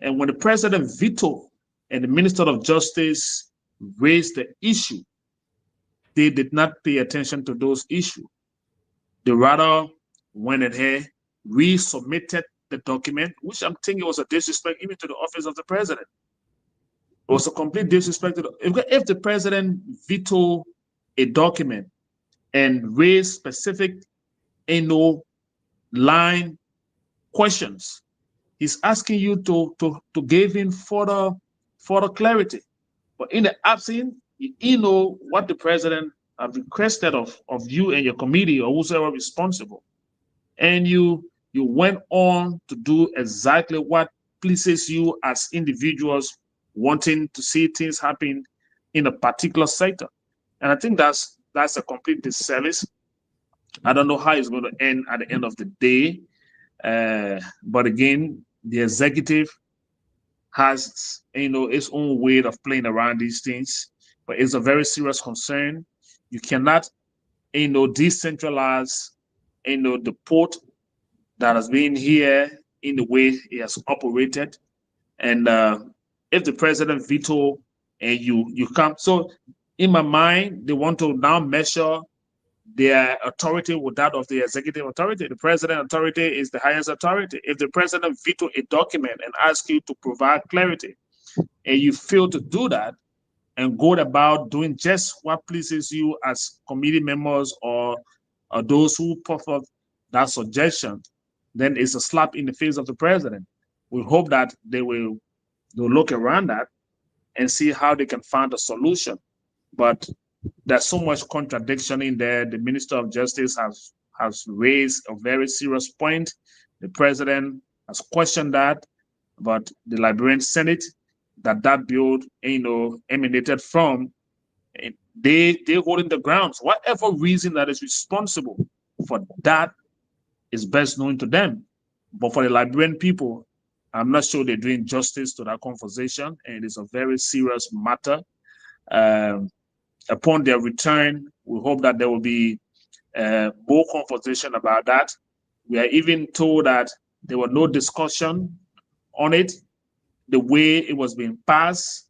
And when the president vetoed and the Minister of Justice raised the issue, they did not pay attention to those issues. They rather went ahead, resubmitted the document, which I'm thinking was a disrespect even to the office of the president. It was a complete disrespect. If the president veto a document and raise specific line questions, he's asking you to give him further clarity. But in the absence, you know what the president have requested of you and your committee or whoever responsible, and you went on to do exactly what pleases you as individuals wanting to see things happen in a particular sector. And I think that's a complete disservice. I don't know how it's going to end at the end of the day. But again, the executive has its own way of playing around these things, but it's a very serious concern. You cannot decentralize the port that has been here in the way it has operated. And if the president veto and you come, so in my mind, they want to now measure their authority with that of the executive authority. The president authority is the highest authority. If the president veto a document and ask you to provide clarity, and you fail to do that and go about doing just what pleases you as committee members or those who put forth that suggestion, then it's a slap in the face of the president. We hope that they'll look around that and see how they can find a solution. But there's so much contradiction in there. The Minister of Justice has raised a very serious point. The president has questioned that, but the Liberian Senate that bill emanated from, they're holding the grounds. Whatever reason that is responsible for that is best known to them. But for the Liberian people, I'm not sure they're doing justice to that conversation, and it is a very serious matter. Upon their return, we hope that there will be more conversation about that. We are even told that there was no discussion on it, the way it was being passed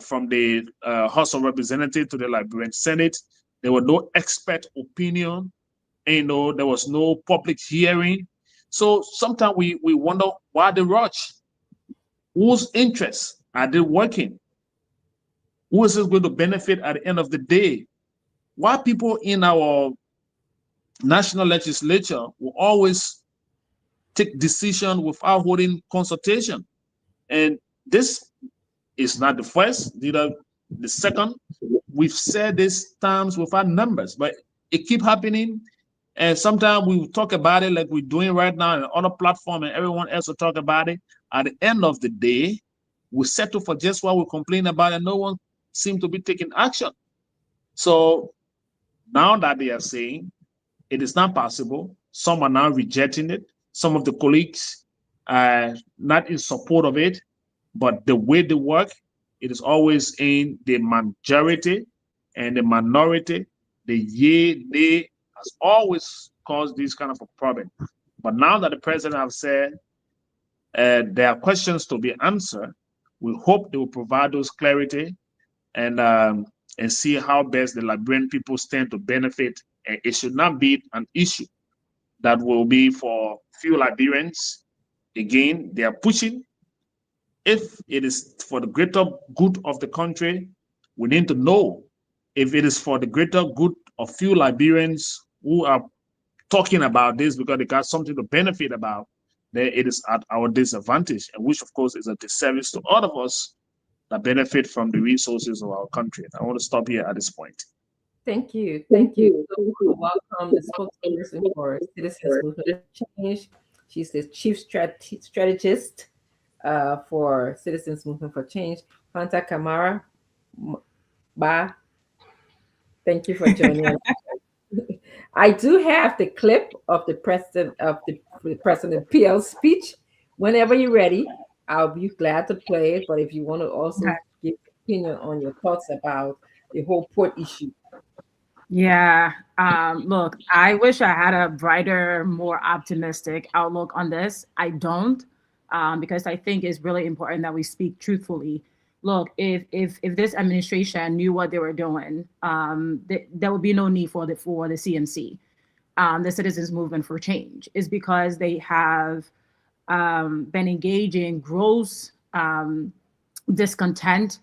from the House of Representatives to the Liberian Senate. There was no expert opinion. There was no public hearing. So sometimes we wonder why the rush. Whose interests are they working? Who is this going to benefit at the end of the day? Why people in our national legislature will always take decision without holding consultation? And this is not the first, neither the second. We've said this times without numbers, but it keep happening. And sometimes we will talk about it like we're doing right now on other platform, and everyone else will talk about it. At the end of the day, we settle for just what we complain about, and no one seems to be taking action. So now that they are saying it is not possible, some are now rejecting it. Some of the colleagues are not in support of it, but the way they work, it is always in the majority, and the minority, the yay, nay, has always caused this kind of a problem. But now that the president has said there are questions to be answered, we hope they will provide those clarity and see how best the Liberian people stand to benefit. And it should not be an issue that will be for few Liberians. Again, they are pushing if it is for the greater good of the country, we need to know if it is for the greater good of few Liberians who are talking about this because they got something to benefit about, then it is at our disadvantage, and which of course is a disservice to all of us that benefit from the resources of our country. I want to stop here at this point. Thank you. Thank you. So welcome the spokesperson for Citizens Movement for Change. She's the chief strategist for Citizens Movement for Change. Fanta Kamara Ba. Thank you for joining us. I do have the clip of the President PL's speech. Whenever you're ready, I'll be glad to play it. But if you want to also give opinion on your thoughts about the whole port issue. Yeah. Look, I wish I had a brighter, more optimistic outlook on this. I don't, because I think it's really important that we speak truthfully. Look, if this administration knew what they were doing, there would be no need for the CMC, the Citizens Movement for Change, is because they have been engaging gross discontent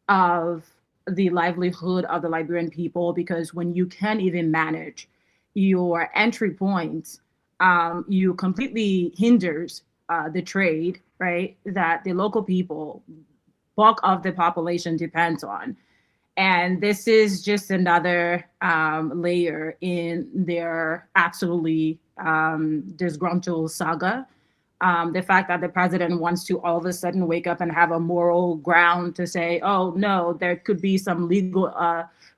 of the livelihood of the Liberian people, because when you can't even manage your entry points, you completely hinders the trade, right? That the local people, bulk of the population depends on. And this is just another layer in their absolutely disgruntled saga. The fact that the president wants to all of a sudden wake up and have a moral ground to say, oh, no, there could be some legal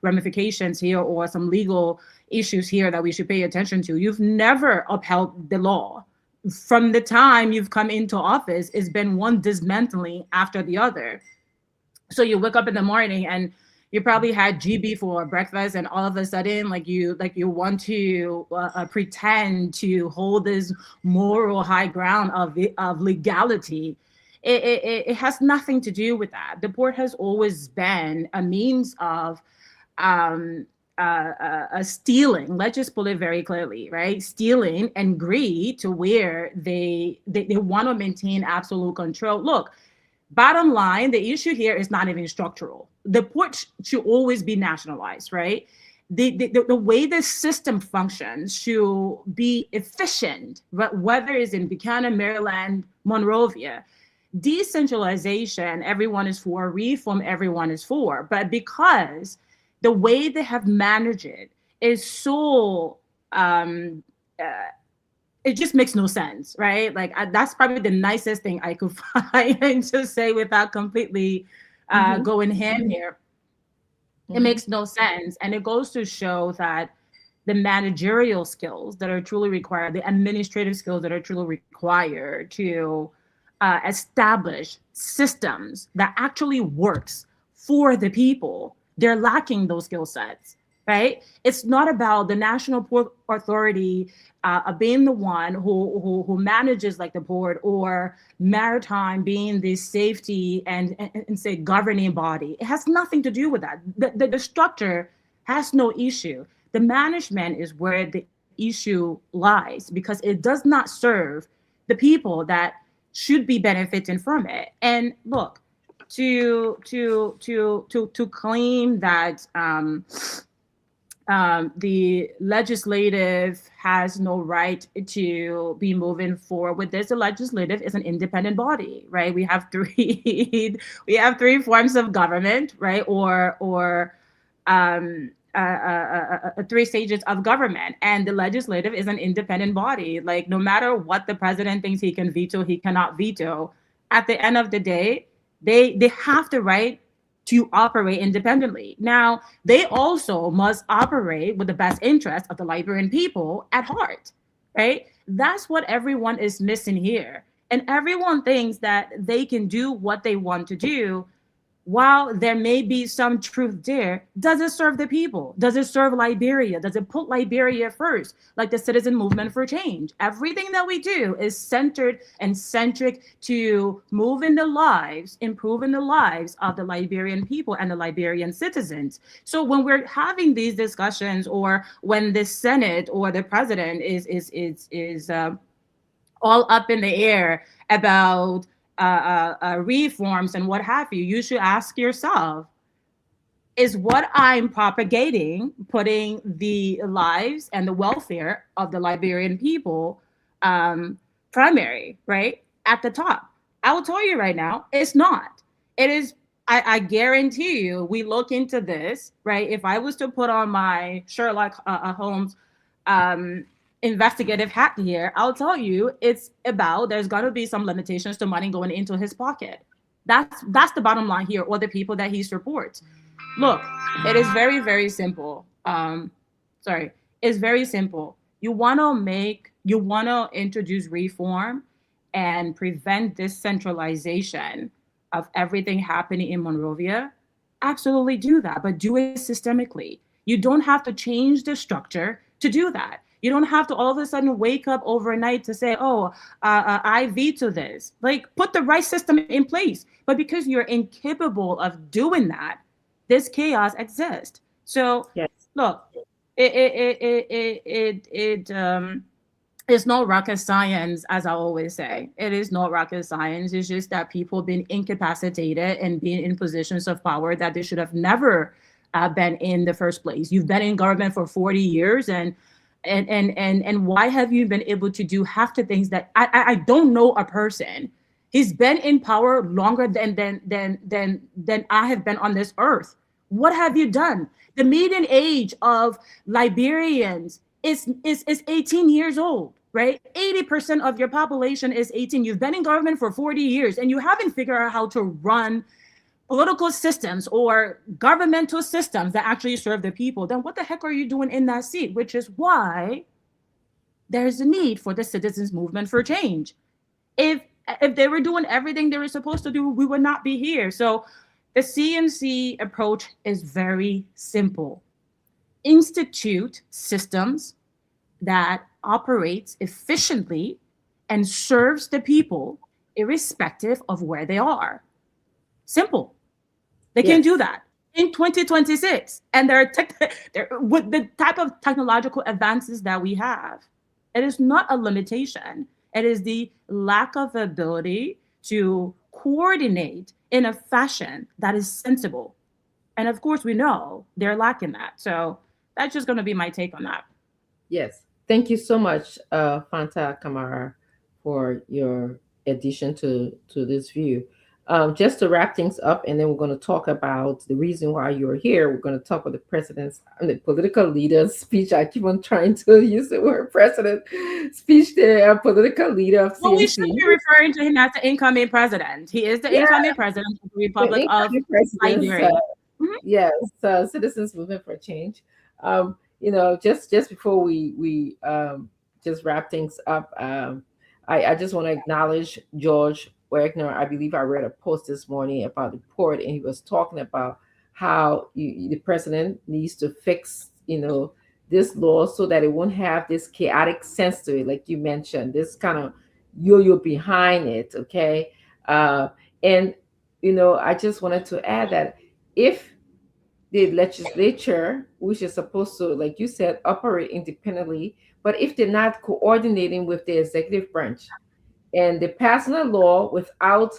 ramifications here or some legal issues here that we should pay attention to. You've never upheld the law. From the time you've come into office, it's been one dismantling after the other. So you wake up in the morning and you probably had GB for breakfast, and all of a sudden, you want to pretend to hold this moral high ground of legality. It has nothing to do with that. The port has always been a means of stealing. Let's just put it very clearly, right? Stealing and greed to where they want to maintain absolute control. Look. Bottom line, the issue here is not even structural. The port should always be nationalized, right? The way the system functions should be efficient, whether it's in Buchanan, Maryland, Monrovia. Decentralization, everyone is for. Reform, everyone is for. But because the way they have managed it is so it just makes no sense, right? That's probably the nicest thing I could find to say without completely going ham here. It makes no sense. And it goes to show that the managerial skills that are truly required, the administrative skills that are truly required to establish systems that actually works for the people, they're lacking those skill sets, right? It's not about the National Port Authority being the one who manages like the port, or maritime being the safety and say governing body. It has nothing to do with that. The structure has no issue. The management is where the issue lies, because it does not serve the people that should be benefiting from it. And look, to claim that the legislative has no right to be moving forward with this. The legislative is an independent body, right? We have three forms of government, right? Or three stages of government, and the legislative is an independent body. Like, no matter what the president thinks he can veto, he cannot veto. At the end of the day, they have the right to operate independently. Now, they also must operate with the best interest of the Liberian people at heart, right? That's what everyone is missing here. And everyone thinks that they can do what they want to do. While there may be some truth there, does it serve the people? Does it serve Liberia? Does it put Liberia first? Like the Citizen Movement for Change. Everything that we do is centered and centric to improving the lives of the Liberian people and the Liberian citizens. So when we're having these discussions, or when the Senate or the president is all up in the air about reforms and what have you, you should ask yourself, is what I'm propagating putting the lives and the welfare of the Liberian people primary, right? At the top. I will tell you right now, it's not. It is, I guarantee you, we look into this, right? If I was to put on my Sherlock Holmes investigative hat here, I'll tell you it's about there's got to be some limitations to money going into his pocket. That's the bottom line here, or the people that he supports. Look, it is very, very simple. Sorry, it's very simple. You want to introduce reform and prevent this centralization of everything happening in Monrovia. Absolutely do that, but do it systemically. You don't have to change the structure to do that. You don't have to all of a sudden wake up overnight to say, oh, I veto this. Like, put the right system in place. But because you're incapable of doing that, this chaos exists. So Yes. look, it's no rocket science, as I always say. It is not rocket science. It's just that people have been incapacitated and being in positions of power that they should have never been in the first place. You've been in government for 40 years, and why have you been able to do half the things that I don't know a person. He's been in power longer than I have been on this earth. What have you done? The median age of Liberians is 18 years old, right? 80% of your population is 18. You've been in government for 40 years and you haven't figured out how to run political systems or governmental systems that actually serve the people. Then what the heck are you doing in that seat? Which is why there's a need for the citizens movement for change. If they were doing everything they were supposed to do, we would not be here. So the CMC approach is very simple. Institute systems that operates efficiently and serves the people irrespective of where they are. Simple. They can do that in 2026. And with the type of technological advances that we have, it is not a limitation. It is the lack of ability to coordinate in a fashion that is sensible. And of course, we know they're lacking that. So that's just going to be my take on that. Yes. Thank you so much, Fanta Kamara, for your addition to this view. Just to wrap things up, and then we're going to talk about the reason why you're here. We're going to talk about the president's and the political leader's speech. I keep on trying to use the word president speech there, a political leader of CNC. Well, we should be referring to him as the incoming president. He is the incoming president of the Republic of Liberia. Yes, Citizens Movement for Change. Just before we just wrap things up, I just want to acknowledge George Wagner. I believe I read a post this morning about the port, and he was talking about how the president needs to fix, this law so that it won't have this chaotic sense to it, like you mentioned, this kind of yo-yo behind it. Okay, and I just wanted to add that if the legislature, which is supposed to, like you said, operate independently, but if they're not coordinating with the executive branch and they're passing a law without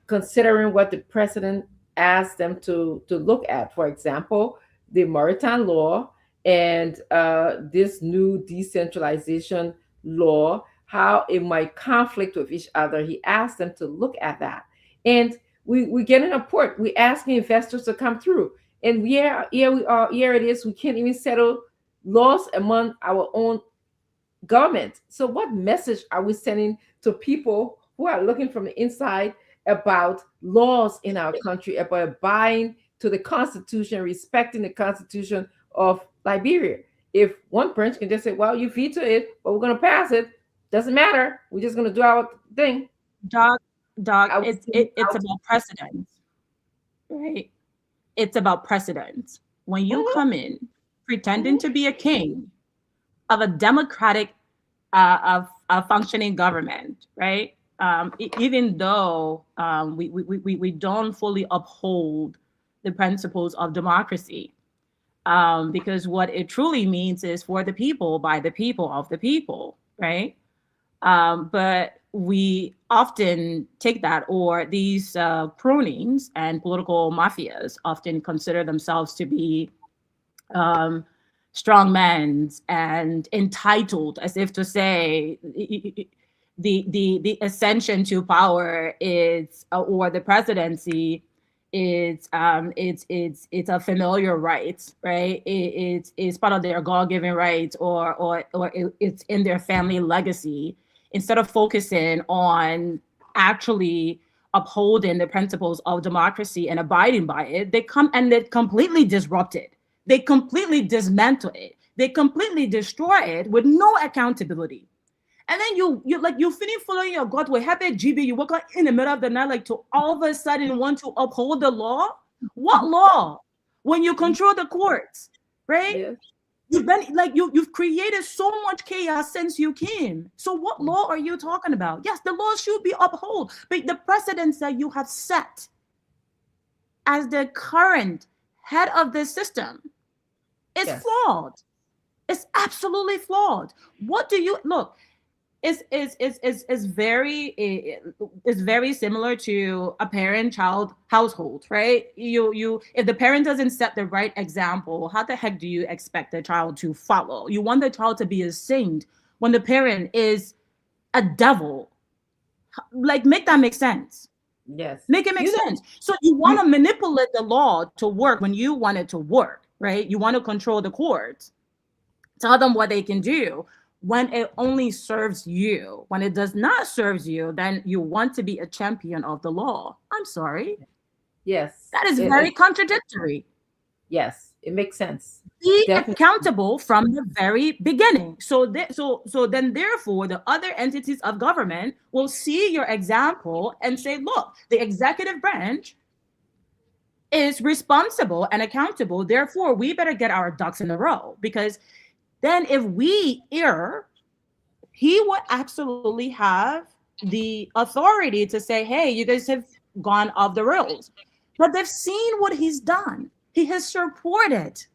considering what the president asked them to look at, for example, the maritime law and this new decentralization law, how it might conflict with each other. He asked them to look at that. And we get in a port, we asking investors to come through. And here it is, we can't even settle laws among our own government. So what message are we sending to people who are looking from the inside about laws in our country, about abiding to the Constitution, respecting the Constitution of Liberia? If one branch can just say, well, you veto it, but we're going to pass it, doesn't matter, we're just going to do our thing. Doc, it's about precedent, right? It's about precedent. When you come in pretending to be a king of a democratic, of a functioning government, right? Even though we don't fully uphold the principles of democracy, because what it truly means is for the people, by the people, of the people, right? But we often take that, or these croonings and political mafias often consider themselves to be um, strong men and entitled, as if to say the ascension to power is or the presidency it's a familiar right, right? It's part of their God-given right, or it's in their family legacy, instead of focusing on actually upholding the principles of democracy and abiding by it. They come and they completely disrupt it. They completely dismantle it. They completely destroy it with no accountability. And then you finish following your God with happy GB. You wake up in the middle of the night, like, to all of a sudden want to uphold the law. What law? When you control the courts, right? Yes. You've been like you've created so much chaos since you came. So what law are you talking about? Yes, the law should be upheld, but the precedents that you have set as the current head of the system is Yes. flawed. It's absolutely flawed. What do you look? Is very similar to a parent-child household, right? You if the parent doesn't set the right example, how the heck do you expect the child to follow? You want the child to be a saint when the parent is a devil. Like, make that make sense. Yes. Make it make sense. So you want to manipulate the law to work when you want it to work, right? You want to control the courts, tell them what they can do when it only serves you. When it does not serve you, then you want to be a champion of the law. I'm sorry. Yes. That is very contradictory. Yes, it makes sense. Be Definitely. accountable from the very beginning. So then therefore the other entities of government will see your example and say, look, the executive branch is responsible and accountable. Therefore, we better get our ducks in a row, because then if we err, he would absolutely have the authority to say, hey, you guys have gone off the rails. But they've seen what he's done. He has supported.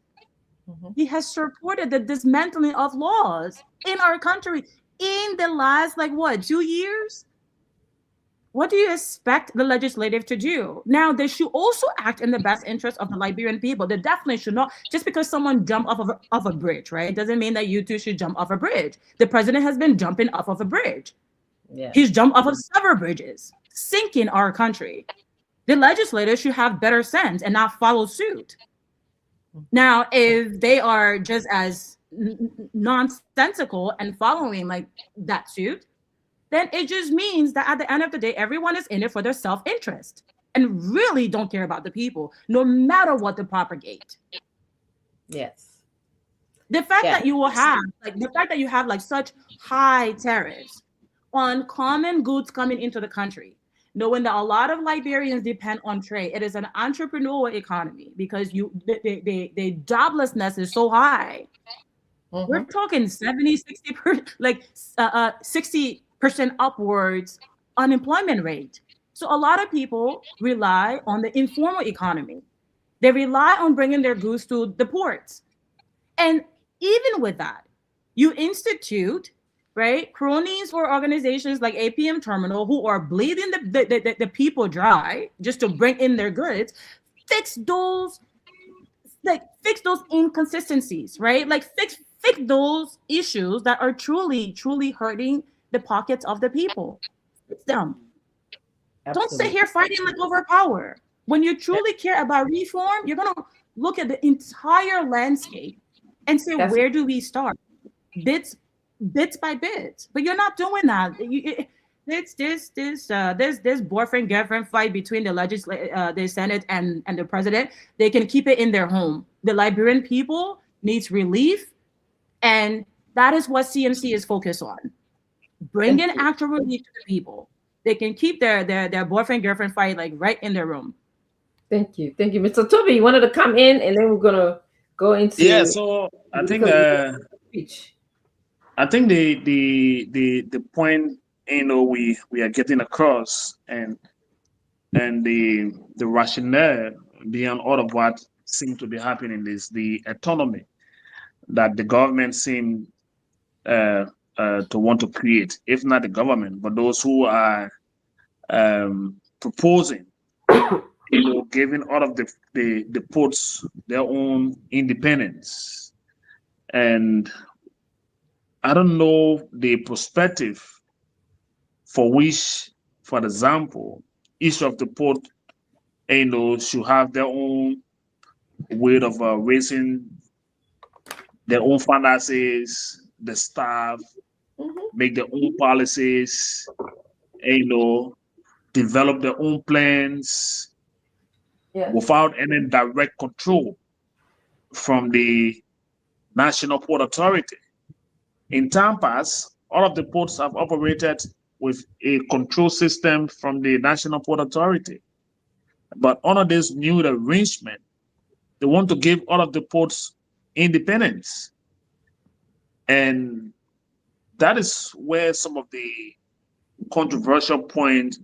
He has supported the dismantling of laws in our country in the last, 2 years? What do you expect the legislative to do? Now, they should also act in the best interest of the Liberian people. They definitely should not, just because someone jumped off a bridge, right? Doesn't mean that you too should jump off a bridge. The president has been jumping off of a bridge. Yeah. He's jumped off of several bridges, sinking our country. The legislators should have better sense and not follow suit. Now, if they are just as nonsensical and following that suit, then it just means that at the end of the day, everyone is in it for their self-interest and really don't care about the people, no matter what they propagate. Yes. The fact that you will have, such high tariffs on common goods coming into the country, knowing that a lot of Liberians depend on trade. It is an entrepreneurial economy because the joblessness is so high. We're talking 70, 60% upwards unemployment rate. So a lot of people rely on the informal economy. They rely on bringing their goods to the ports. And even with that, you institute, right, cronies or organizations like APM Terminal who are bleeding the people dry just to bring in their goods. Fix those inconsistencies, right? Fix those issues that are truly hurting the pockets of the people. Fix them. Don't sit here fighting over power. When you truly care about reform, you're gonna look at the entire landscape and say, where do we start? Bits by bits. But you're not doing that. It's this boyfriend girlfriend fight between the Senate and the president. They can keep it in their home. The Liberian people needs relief, and that is what CMC is focused on. Bringing actual relief to the people. They can keep their boyfriend girlfriend fight right in their room. Thank you, Mr. Toby. You wanted to come in, and then we're gonna go into So I think the point we are getting across, and the rationale beyond all of what seems to be happening is the autonomy that the government seem to want to create, if not the government, but those who are proposing, giving all of the ports their own independence. And I don't know the perspective for which, for example, each of the port, should have their own way of raising their own finances, the staff, make their own policies, develop their own plans Yes. without any direct control from the National Port Authority. In time past, all of the ports have operated with a control system from the National Port Authority. But under this new arrangement, they want to give all of the ports independence. And that is where some of the controversial point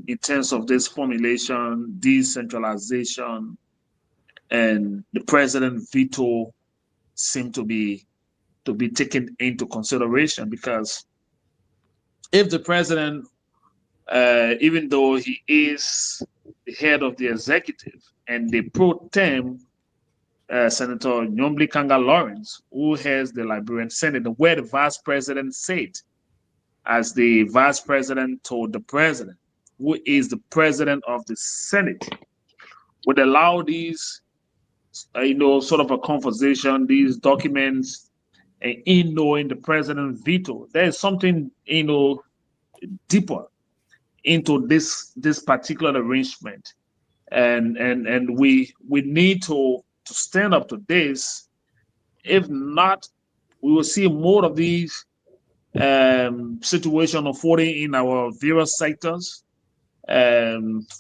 in terms of this formulation, decentralization, and the president veto seem to be taken into consideration. Because if the president, even though he is the head of the executive, and the pro tem Senator Nyombli Kanga Lawrence, who heads the Liberian Senate, where the vice president said, as the vice president told the president, who is the president of the Senate, would allow these, sort of a conversation, these documents, and in knowing the president veto, there is something, deeper into this particular arrangement, and we need to stand up to this. If not, we will see more of these situation unfolding in our various sectors,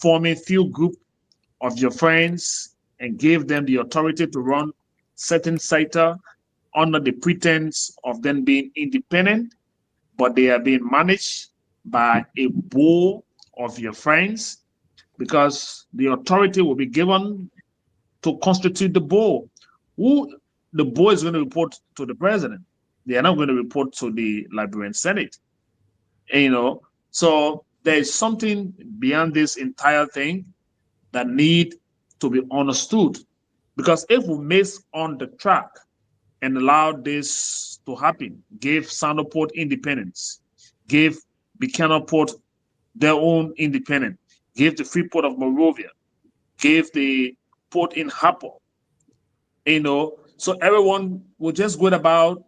forming few group of your friends and give them the authority to run certain sector under the pretense of them being independent, but they are being managed by a board of your friends, because the authority will be given to constitute the board. Who the board is going to report to the president. They are not going to report to the Liberian Senate. So there is something beyond this entire thing that need to be understood. Because if we miss on the track and allow this to happen, give Sando Port independence, give Buchanan Port their own independence, give the Free Port of Monrovia, give the port in Hapo, so everyone will just go about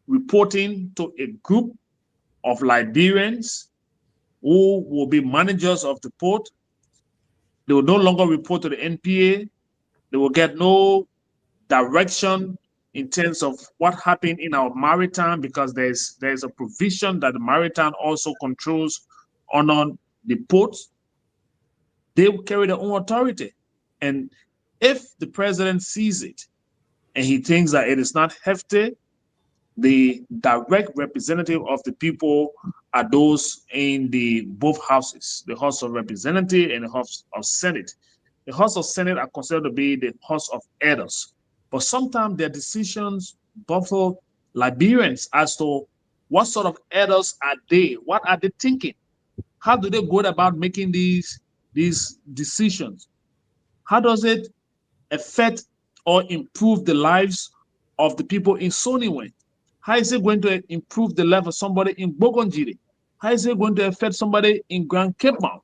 reporting to a group of Liberians who will be managers of the port. They will no longer report to the NPA. They will get no direction in terms of what happened in our maritime, because there's a provision that the maritime also controls on the ports. They will carry their own authority. And if the president sees it and he thinks that it is not hefty, the direct representative of the people are those in the both houses, the House of Representatives and the House of Senate. The House of Senate are considered to be the House of Elders, but sometimes their decisions baffle Liberians as to what sort of elders are they? What are they thinking? How do they go about making these decisions? How does it affect or improve the lives of the people in Soniwe? How is it going to improve the life of somebody in Bogonjiri? How is it going to affect somebody in Grand Cape Mount,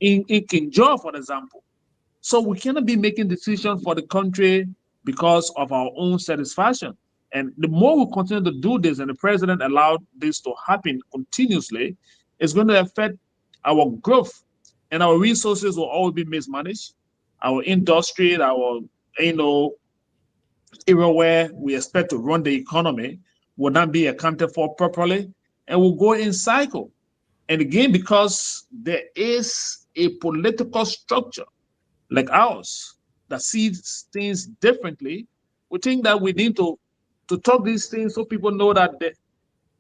in Kinjor, for example? So we cannot be making decisions for the country because of our own satisfaction. And the more we continue to do this, and the president allowed this to happen continuously, it's going to affect our growth, and our resources will always be mismanaged. Our industry, our, area where we expect to run the economy will not be accounted for properly, and will go in cycle. And again, because there is a political structure like ours that sees things differently, we think that we need to talk these things so people know that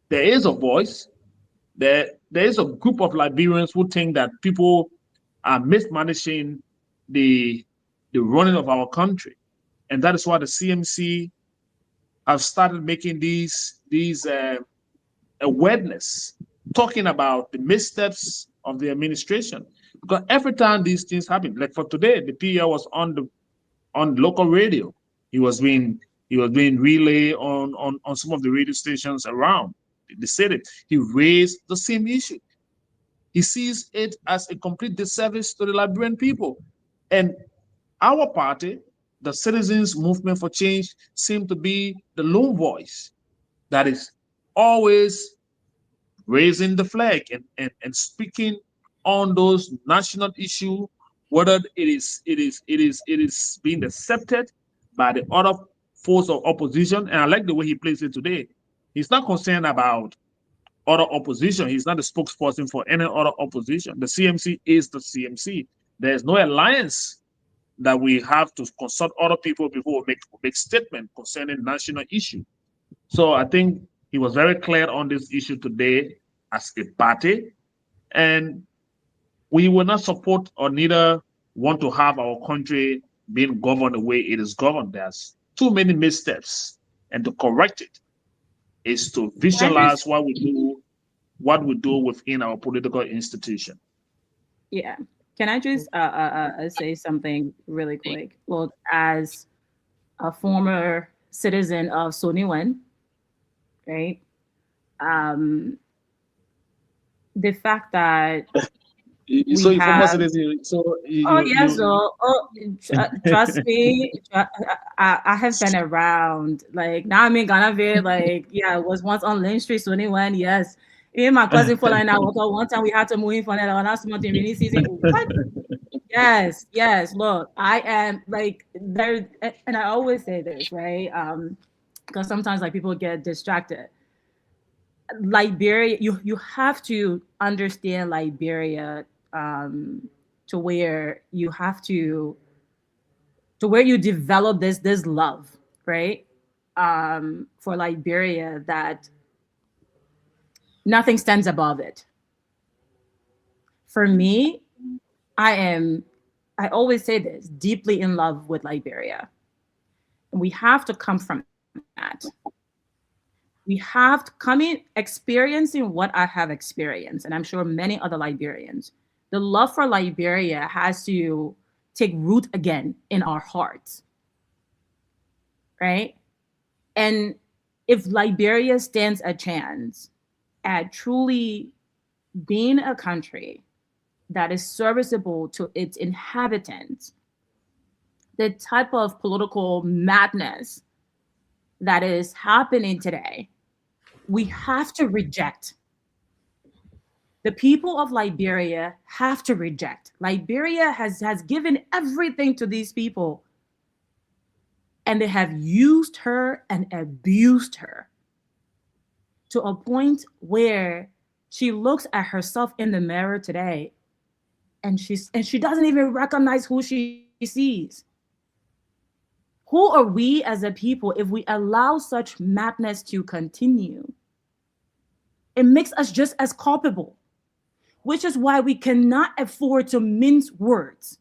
there is a voice. There is a group of Liberians who think that people are mismanaging the running of our country, and that is why the CMC have started making these awareness, talking about the missteps of the administration. Because every time these things happen, like for today, the PL was on local radio. He was being relay on some of the radio stations around the city. He raised the same issue. He sees it as a complete disservice to the Liberian people. And our party, the Citizens Movement for Change, seem to be the lone voice that is always raising the flag and speaking on those national issues, whether it is being accepted by the other force of opposition. And I like the way he plays it today. He's not concerned about other opposition. He's not the spokesperson for any other opposition. The CMC is the CMC. There's no alliance that we have to consult other people before we make statement concerning national issue. So I think he was very clear on this issue today as a party, and we will not support or neither want to have our country being governed the way it is governed. There's too many missteps, and to correct it is to visualize what we do within our political institution. Yeah. Can I just say something really quick? Look, as a former citizen of Soniwen, right? The fact that So we you former have, citizens, so oh yes, trust me, I have been around. Like now I'm in Ghana, like yeah, I was once on Lane Street, Soniwen, yes. Even my cousin following that water. One time we had to move in for that last month in rainy season. What? Yes. Look, I am like there, and I always say this, right? Because sometimes like people get distracted. Liberia, you have to understand Liberia to where you have to where you develop this love, right? For Liberia, that nothing stands above it. For me, I always say this, deeply in love with Liberia. And we have to come from that. We have to come in experiencing what I have experienced, and I'm sure many other Liberians. The love for Liberia has to take root again in our hearts, right? And if Liberia stands a chance at truly being a country that is serviceable to its inhabitants, the type of political madness that is happening today, we have to reject. The people of Liberia have to reject. Liberia has given everything to these people, and they have used her and abused her to a point where she looks at herself in the mirror today and she doesn't even recognize who she sees. Who are we as a people if we allow such madness to continue? It makes us just as culpable, which is why we cannot afford to mince words.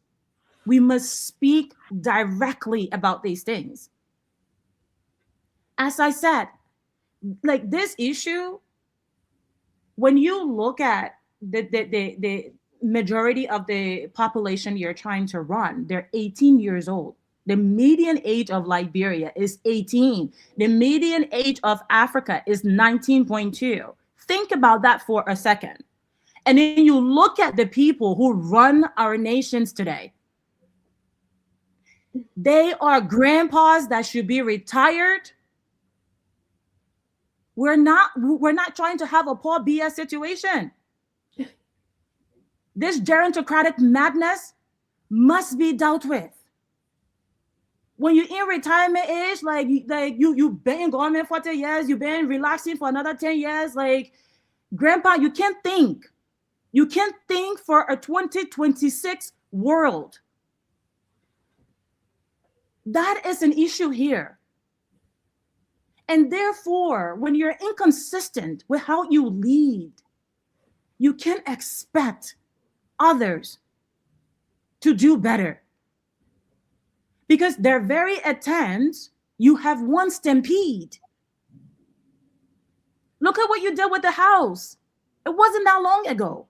We must speak directly about these things. As I said, like this issue, when you look at the majority of the population you're trying to run, they're 18 years old. The median age of Liberia is 18. The median age of Africa is 19.2. Think about that for a second. And then you look at the people who run our nations today. They are grandpas that should be retired. We're not trying to have a Paul BS situation. This gerontocratic madness must be dealt with. When you're in retirement age, like you've been in government for 10 years, you've been relaxing for another 10 years, like grandpa, you can't think. You can't think for a 2026 world. That is an issue here. And therefore, when you're inconsistent with how you lead, you can't expect others to do better. Because their very attempts, you have one stampede. Look Look at what you did with the House. It wasn't that long ago.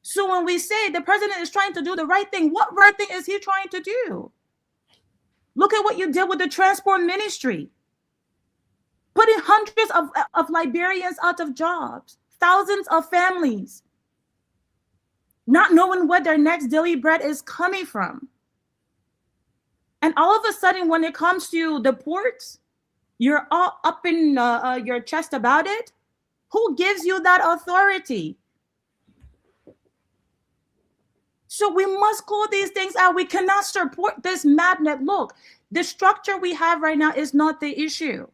So when we say the president is trying to do the right thing, what right thing is he trying to do? Look at what you did with the transport ministry, putting hundreds of Liberians out of jobs, thousands of families, not knowing where their next daily bread is coming from. And all of a sudden, when it comes to the ports, you're all up in your chest about it. Who gives you that authority? So we must call these things out. We cannot support this madness. Look, the structure we have right now is not the issue.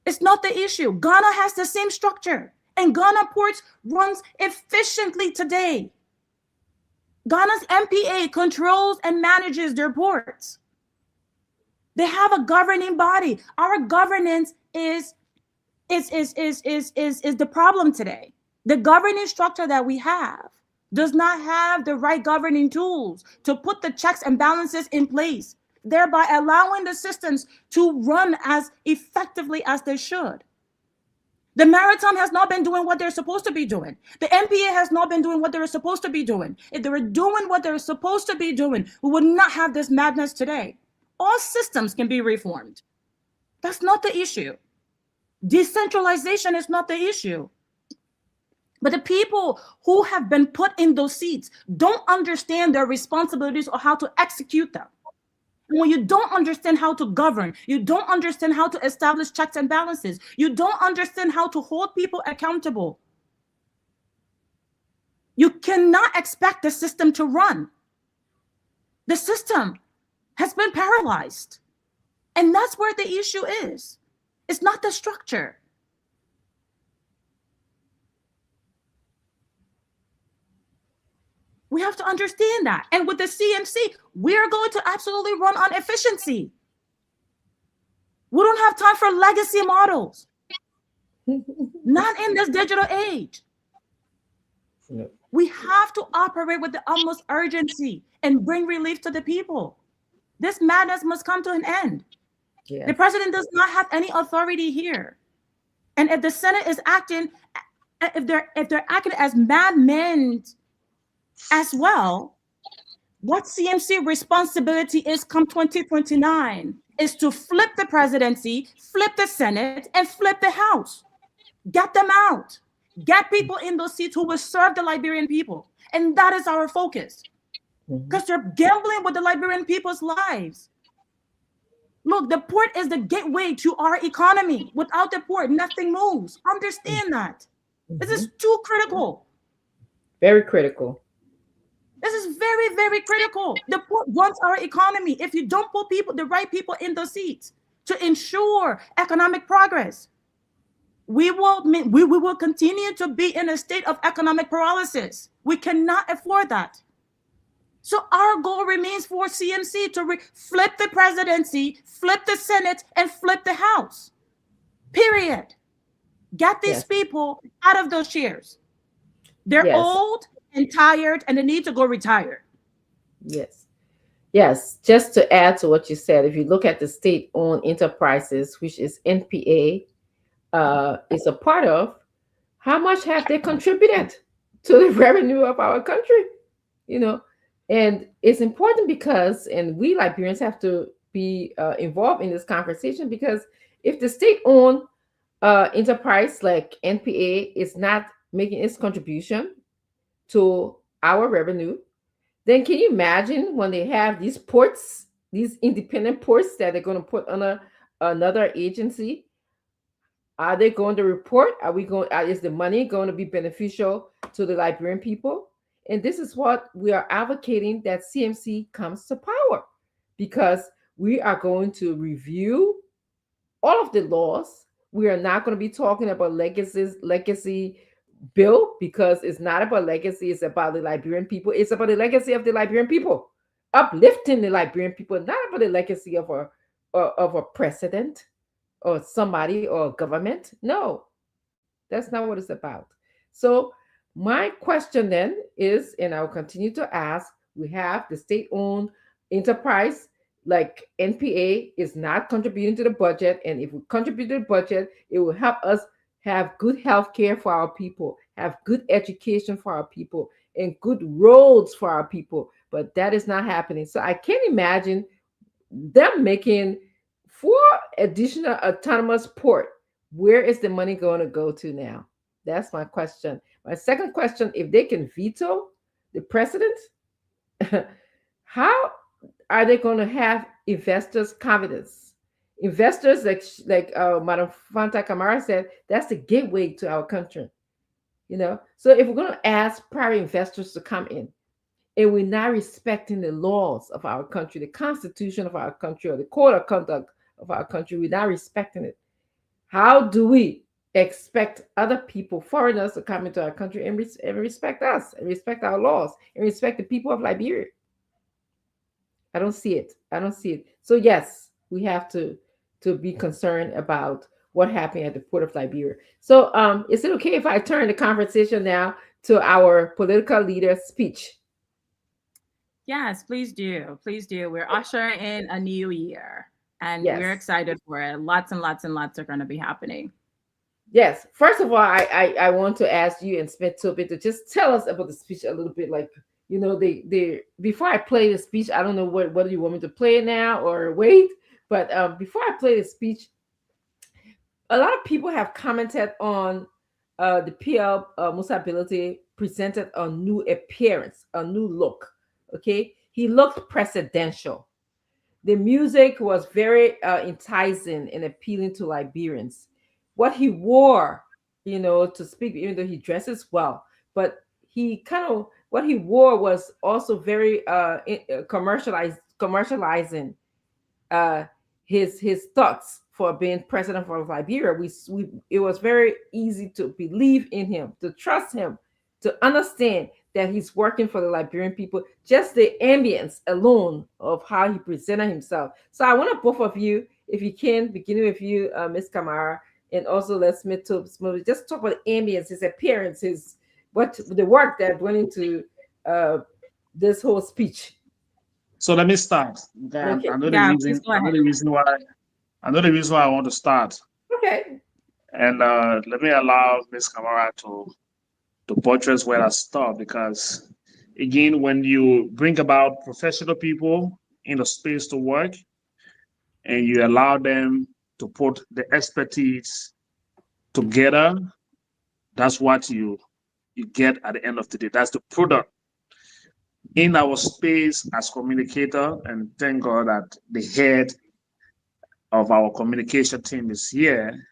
It's not the issue. Ghana has the same structure, and Ghana Ports runs efficiently today. Ghana's MPA controls and manages their ports. They have a governing body. Our governance is the problem today. The governing structure that we have does not have the right governing tools to put the checks and balances in place, thereby allowing the systems to run as effectively as they should. The Maritime has not been doing what they're supposed to be doing. The MPA has not been doing what they were supposed to be doing. If they were doing what they were supposed to be doing, we would not have this madness today. All systems can be reformed. That's not the issue. Decentralization is not the issue. But the people who have been put in those seats don't understand their responsibilities or how to execute them. And when you don't understand how to govern, you don't understand how to establish checks and balances, you don't understand how to hold people accountable, you cannot expect the system to run. The system has been paralyzed. And that's where the issue is. It's not the structure. We have to understand that. And with the CMC, we're going to absolutely run on efficiency. We don't have time for legacy models. Not in this digital age. No. We have to operate with the utmost urgency and bring relief to the people. This madness must come to an end. Yeah. The president does not have any authority here. And if the Senate is acting, if they're acting as madmen as well, what CMC responsibility is come 2029 is to flip the presidency, flip the Senate, and flip the House. Get them out. Get people in those seats who will serve the Liberian people. And that is our focus. Because they're gambling with the Liberian people's lives. Look, the port is the gateway to our economy. Without the port, nothing moves. Understand that. This is too critical. Very critical. This is very, very critical. The port runs our economy. If you don't put people, the right people in those seats to ensure economic progress, we will continue to be in a state of economic paralysis. We cannot afford that. So our goal remains for CMC to flip the presidency, flip the Senate, and flip the House. Period. Get these people out of those chairs. They're old and tired, and they need to go retire. Yes. Yes. Just to add to what you said, if you look at the state-owned enterprises, which is NPA, is a part of, how much have they contributed to the revenue of our country? And it's important because, and we Liberians have to be involved in this conversation, because if the state-owned enterprise like NPA is not making its contribution to our revenue, then can you imagine when they have these ports, these independent ports that they're going to put on another agency? Are they going to report? Is the money going to be beneficial to the Liberian people? And this is what we are advocating, that CMC comes to power, because we are going to review all of the laws. We are not going to be talking about legacy bill, because it's not about legacy. It's about the Liberian people. It's about the legacy of the Liberian people, uplifting the Liberian people, not about the legacy of a president or somebody or a government. No, that's not what it's about. So my question then is, and I'll continue to ask, we have the state-owned enterprise like NPA is not contributing to the budget, and if we contribute to the budget, it will help us have good health care for our people, have good education for our people, and good roads for our people. But that is not happening. So I can't imagine them making 4 additional autonomous port. Where is the money going to go to now? That's my question. My second question: if they can veto the president, how are they going to have investors' confidence? Investors, like Madam Fanta Kamara said, that's the gateway to our country. So if we're going to ask private investors to come in, and we're not respecting the laws of our country, the constitution of our country, or the code of conduct of our country, we're not respecting it. How do we expect other people, foreigners, to come into our country and respect us, and respect our laws, and respect the people of Liberia? I don't see it. I don't see it. So yes, we have to be concerned about what happened at the port of Liberia. So is it okay if I turn the conversation now to our political leader's speech? Yes, please do. Please do. We're ushering in a new year and we're Yes. excited for it. Lots and lots and lots are going to be happening. Yes. First of all, I want to ask you and Smith Tobin to just tell us about the speech a little bit. Like, they before I play the speech, I don't know what do you want me to play it now or wait. But before I play the speech, a lot of people have commented on the PL Musability presented a new appearance, a new look. Okay, he looked presidential. The music was very enticing and appealing to Liberians. What he wore, to speak, even though he dresses well, but he kind of what he wore was also very commercializing uh, his thoughts for being president of Liberia. It was very easy to believe in him, to trust him, to understand that he's working for the Liberian people. Just the ambience alone of how he presented himself. So I want both of you, if you can, beginning with you, Miss Kamara, and also let's just talk about the ambience, his appearance, the work that went into this whole speech. So let me start. Okay. I know Yeah, please go ahead. the reason why. I know the reason why I want to start. Okay. And let me allow Ms. Kamara to buttress where I start, because again, when you bring about professional people in the space to work and you allow them to put the expertise together, that's what you get at the end of the day. That's the product. In our space as communicator, and thank God that the head of our communication team is here,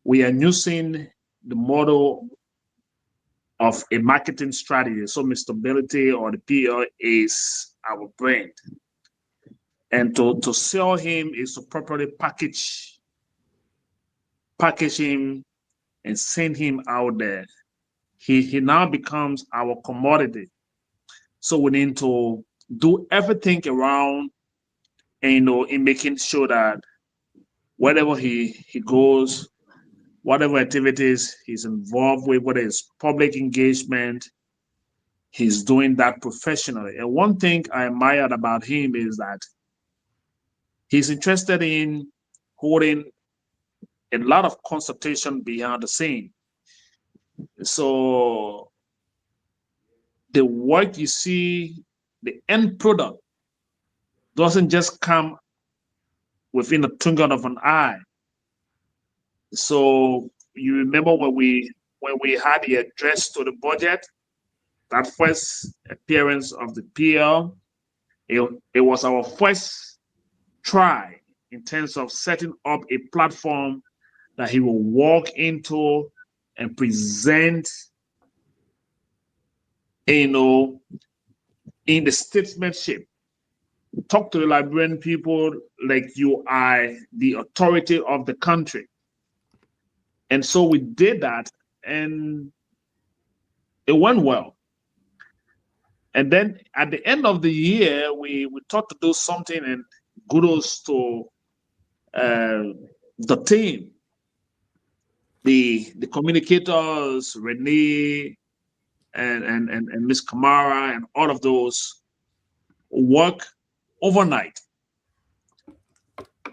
we are using the model of a marketing strategy. So Stability or the PL is our brand. And to sell him is to properly package him and send him out there. He now becomes our commodity. So we need to do everything around, and in making sure that wherever he goes, whatever activities he's involved with, whether it's public engagement, he's doing that professionally. And one thing I admired about him is that he's interested in holding a lot of consultation behind the scene. So the work you see, the end product doesn't just come within the twinkle of an eye. So you remember when we had the address to the budget, that first appearance of the PL, it was our first try in terms of setting up a platform that he will walk into and present, in the statesmanship. Talk to the Liberian people like you are the authority of the country. And so we did that, and it went well. And then at the end of the year, we thought to do something, and kudos to the team, the communicators, Renee and Miss Kamara, and all of those work overnight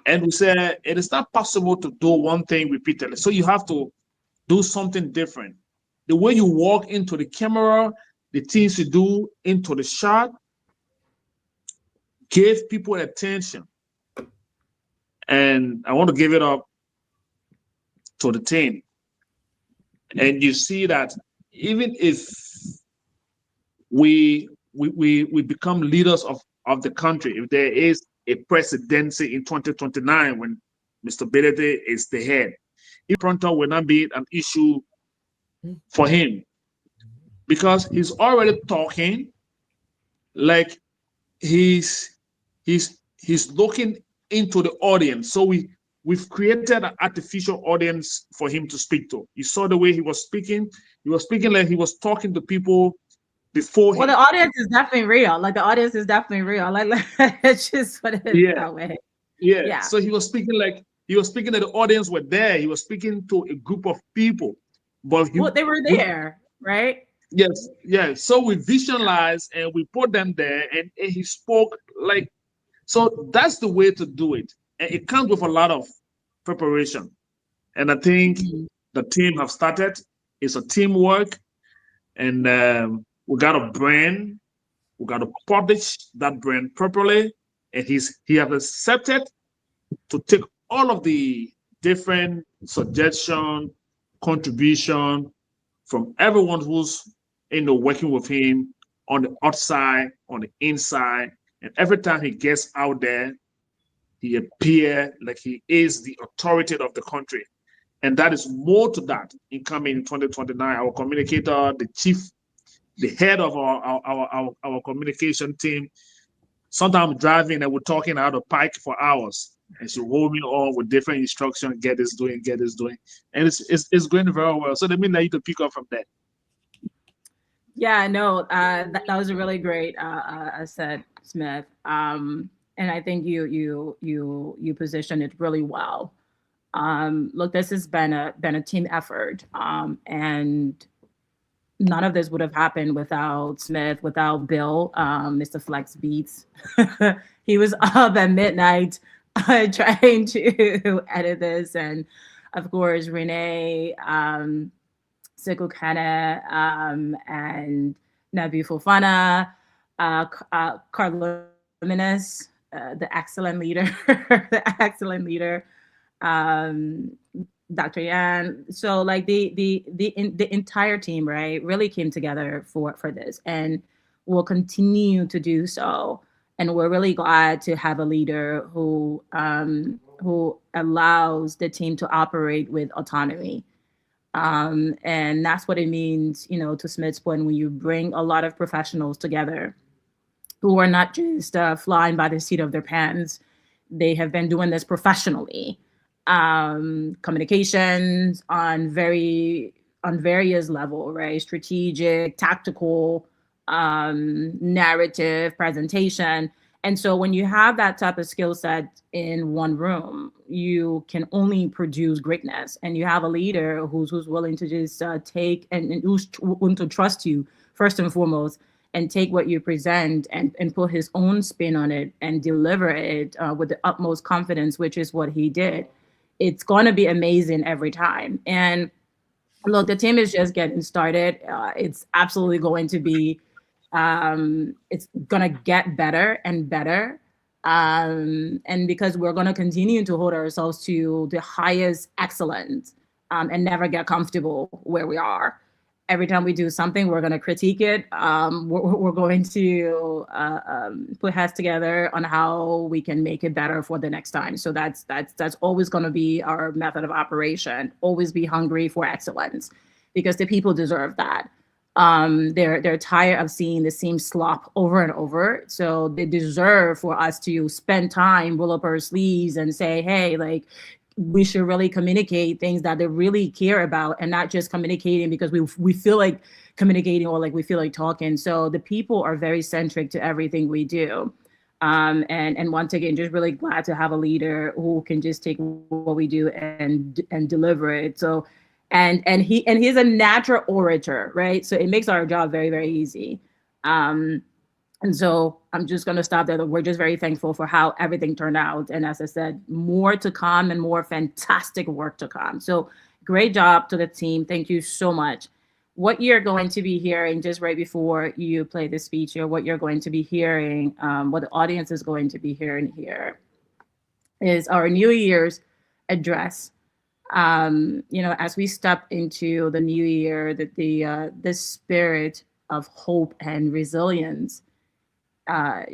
And we said it is not possible to do one thing repeatedly. So you have to do something different. The way you walk into the camera, the things you do into the shot, give people attention. And I want to give it up to the team. And you see that even if we become leaders of the country, if there is a presidency in 2029 when Mr. Belete is the head, Pronto will not be an issue for him because he's already talking like he's looking into the audience. So we've created an artificial audience for him to speak to. You saw the way he was speaking. He was speaking like he was talking to people before him. Well, the audience is definitely real. Like the audience is definitely real. Like it's just what it is that way. Yeah. So he was speaking like he was speaking to the audience were there. He was speaking to a group of people, but they were there, right? Yes, yes. So we visualized and we put them there, and he spoke like. So that's the way to do it, and it comes with a lot of preparation. And I think the team have started. It's a teamwork, and we got a brand. We got to publish that brand properly, and he has accepted to take all of the different suggestion, contribution from everyone who's working with him on the outside, on the inside, and every time he gets out there, he appears like he is the authority of the country. And that is more to that in coming in 2029. Our communicator, the chief, the head of our communication team, sometimes driving and we're talking out of Pike for hours. And she hold me on with different instructions, get this doing. And it's going very well. So they mean that you to pick up from that. Yeah, no, that was a really great said, Smith. And I think you positioned it really well. Look, this has been a team effort, and none of this would have happened without Smith, without Bill, Mr. Flex Beats. He was up at midnight trying to edit this, and of course Renee, Sekou Kane, and Nabi Fofana, Carlo Jimenez, the excellent leader, Dr. Yan. So like the entire team, right, really came together for this, and will continue to do so. And we're really glad to have a leader who allows the team to operate with autonomy. And that's what it means, to Smith's point, when you bring a lot of professionals together who are not just flying by the seat of their pants. They have been doing this professionally. Communications on various level, right? Strategic, tactical, narrative, presentation. And so when you have that type of skill set in one room, you can only produce greatness. And you have a leader who's willing to just take and who's willing to trust you first and foremost, and take what you present and put his own spin on it and deliver it with the utmost confidence, which is what he did. It's going to be amazing every time. And look, the team is just getting started. It's absolutely going to be, it's going to get better and better. And because we're going to continue to hold ourselves to the highest excellence and never get comfortable where we are. Every time we do something, we're going to critique it. We're going to put heads together on how we can make it better for the next time. So that's always going to be our method of operation. Always be hungry for excellence, because the people deserve that. They're tired of seeing the same slop over and over. So they deserve for us to spend time, roll up our sleeves, and say, hey, like, we should really communicate things that they really care about, and not just communicating because we feel like communicating or like we feel like talking. So the people are very centric to everything we do. And once again, just really glad to have a leader who can just take what we do and deliver it. So and he's a natural orator, right? So it makes our job very, very easy. And so I'm just going to stop there. We're just very thankful for how everything turned out. And as I said, more to come and more fantastic work to come. So great job to the team. Thank you so much. What you're going to be hearing just right before you play the speech, or what you're going to be hearing, what the audience is going to be hearing here, is our New Year's address. As we step into the new year, that the spirit of hope and resilience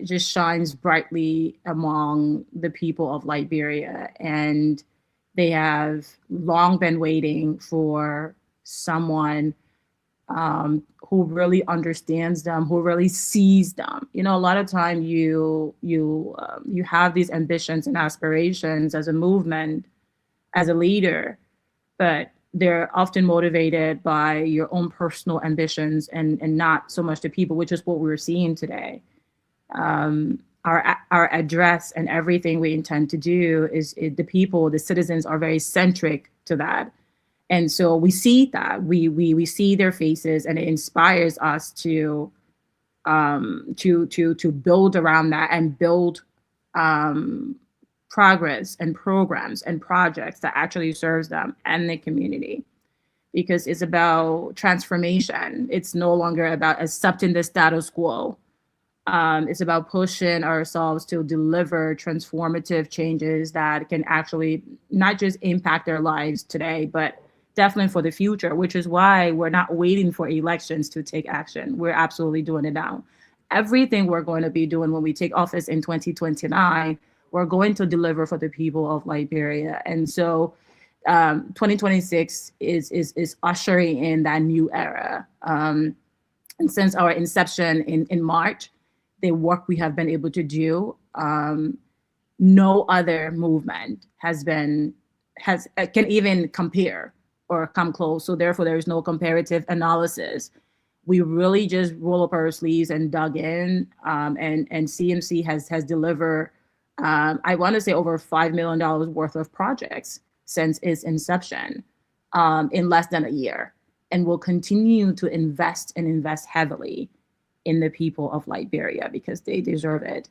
just shines brightly among the people of Liberia. And they have long been waiting for someone who really understands them, who really sees them. A lot of time you have these ambitions and aspirations as a movement, as a leader, but they're often motivated by your own personal ambitions and not so much the people, which is what we're seeing today. Our address and everything we intend to do is the people, the citizens are very centric to that. And so we see that we see their faces, and it inspires us to build around that and build um, progress and programs and projects that actually serves them and the community, because it's about transformation. It's no longer about accepting the status quo. It's about pushing ourselves to deliver transformative changes that can actually not just impact their lives today, but definitely for the future, which is why we're not waiting for elections to take action. We're absolutely doing it now. Everything we're going to be doing when we take office in 2029, we're going to deliver for the people of Liberia. And so 2026 is ushering in that new era. And since our inception in March, the work we have been able to do, no other movement can even compare or come close. So therefore, there is no comparative analysis. We really just roll up our sleeves and dug in, and CMC has delivered, I want to say, over $5 million worth of projects since its inception, in less than a year, and will continue to invest and invest heavily in the people of Liberia because they deserve it.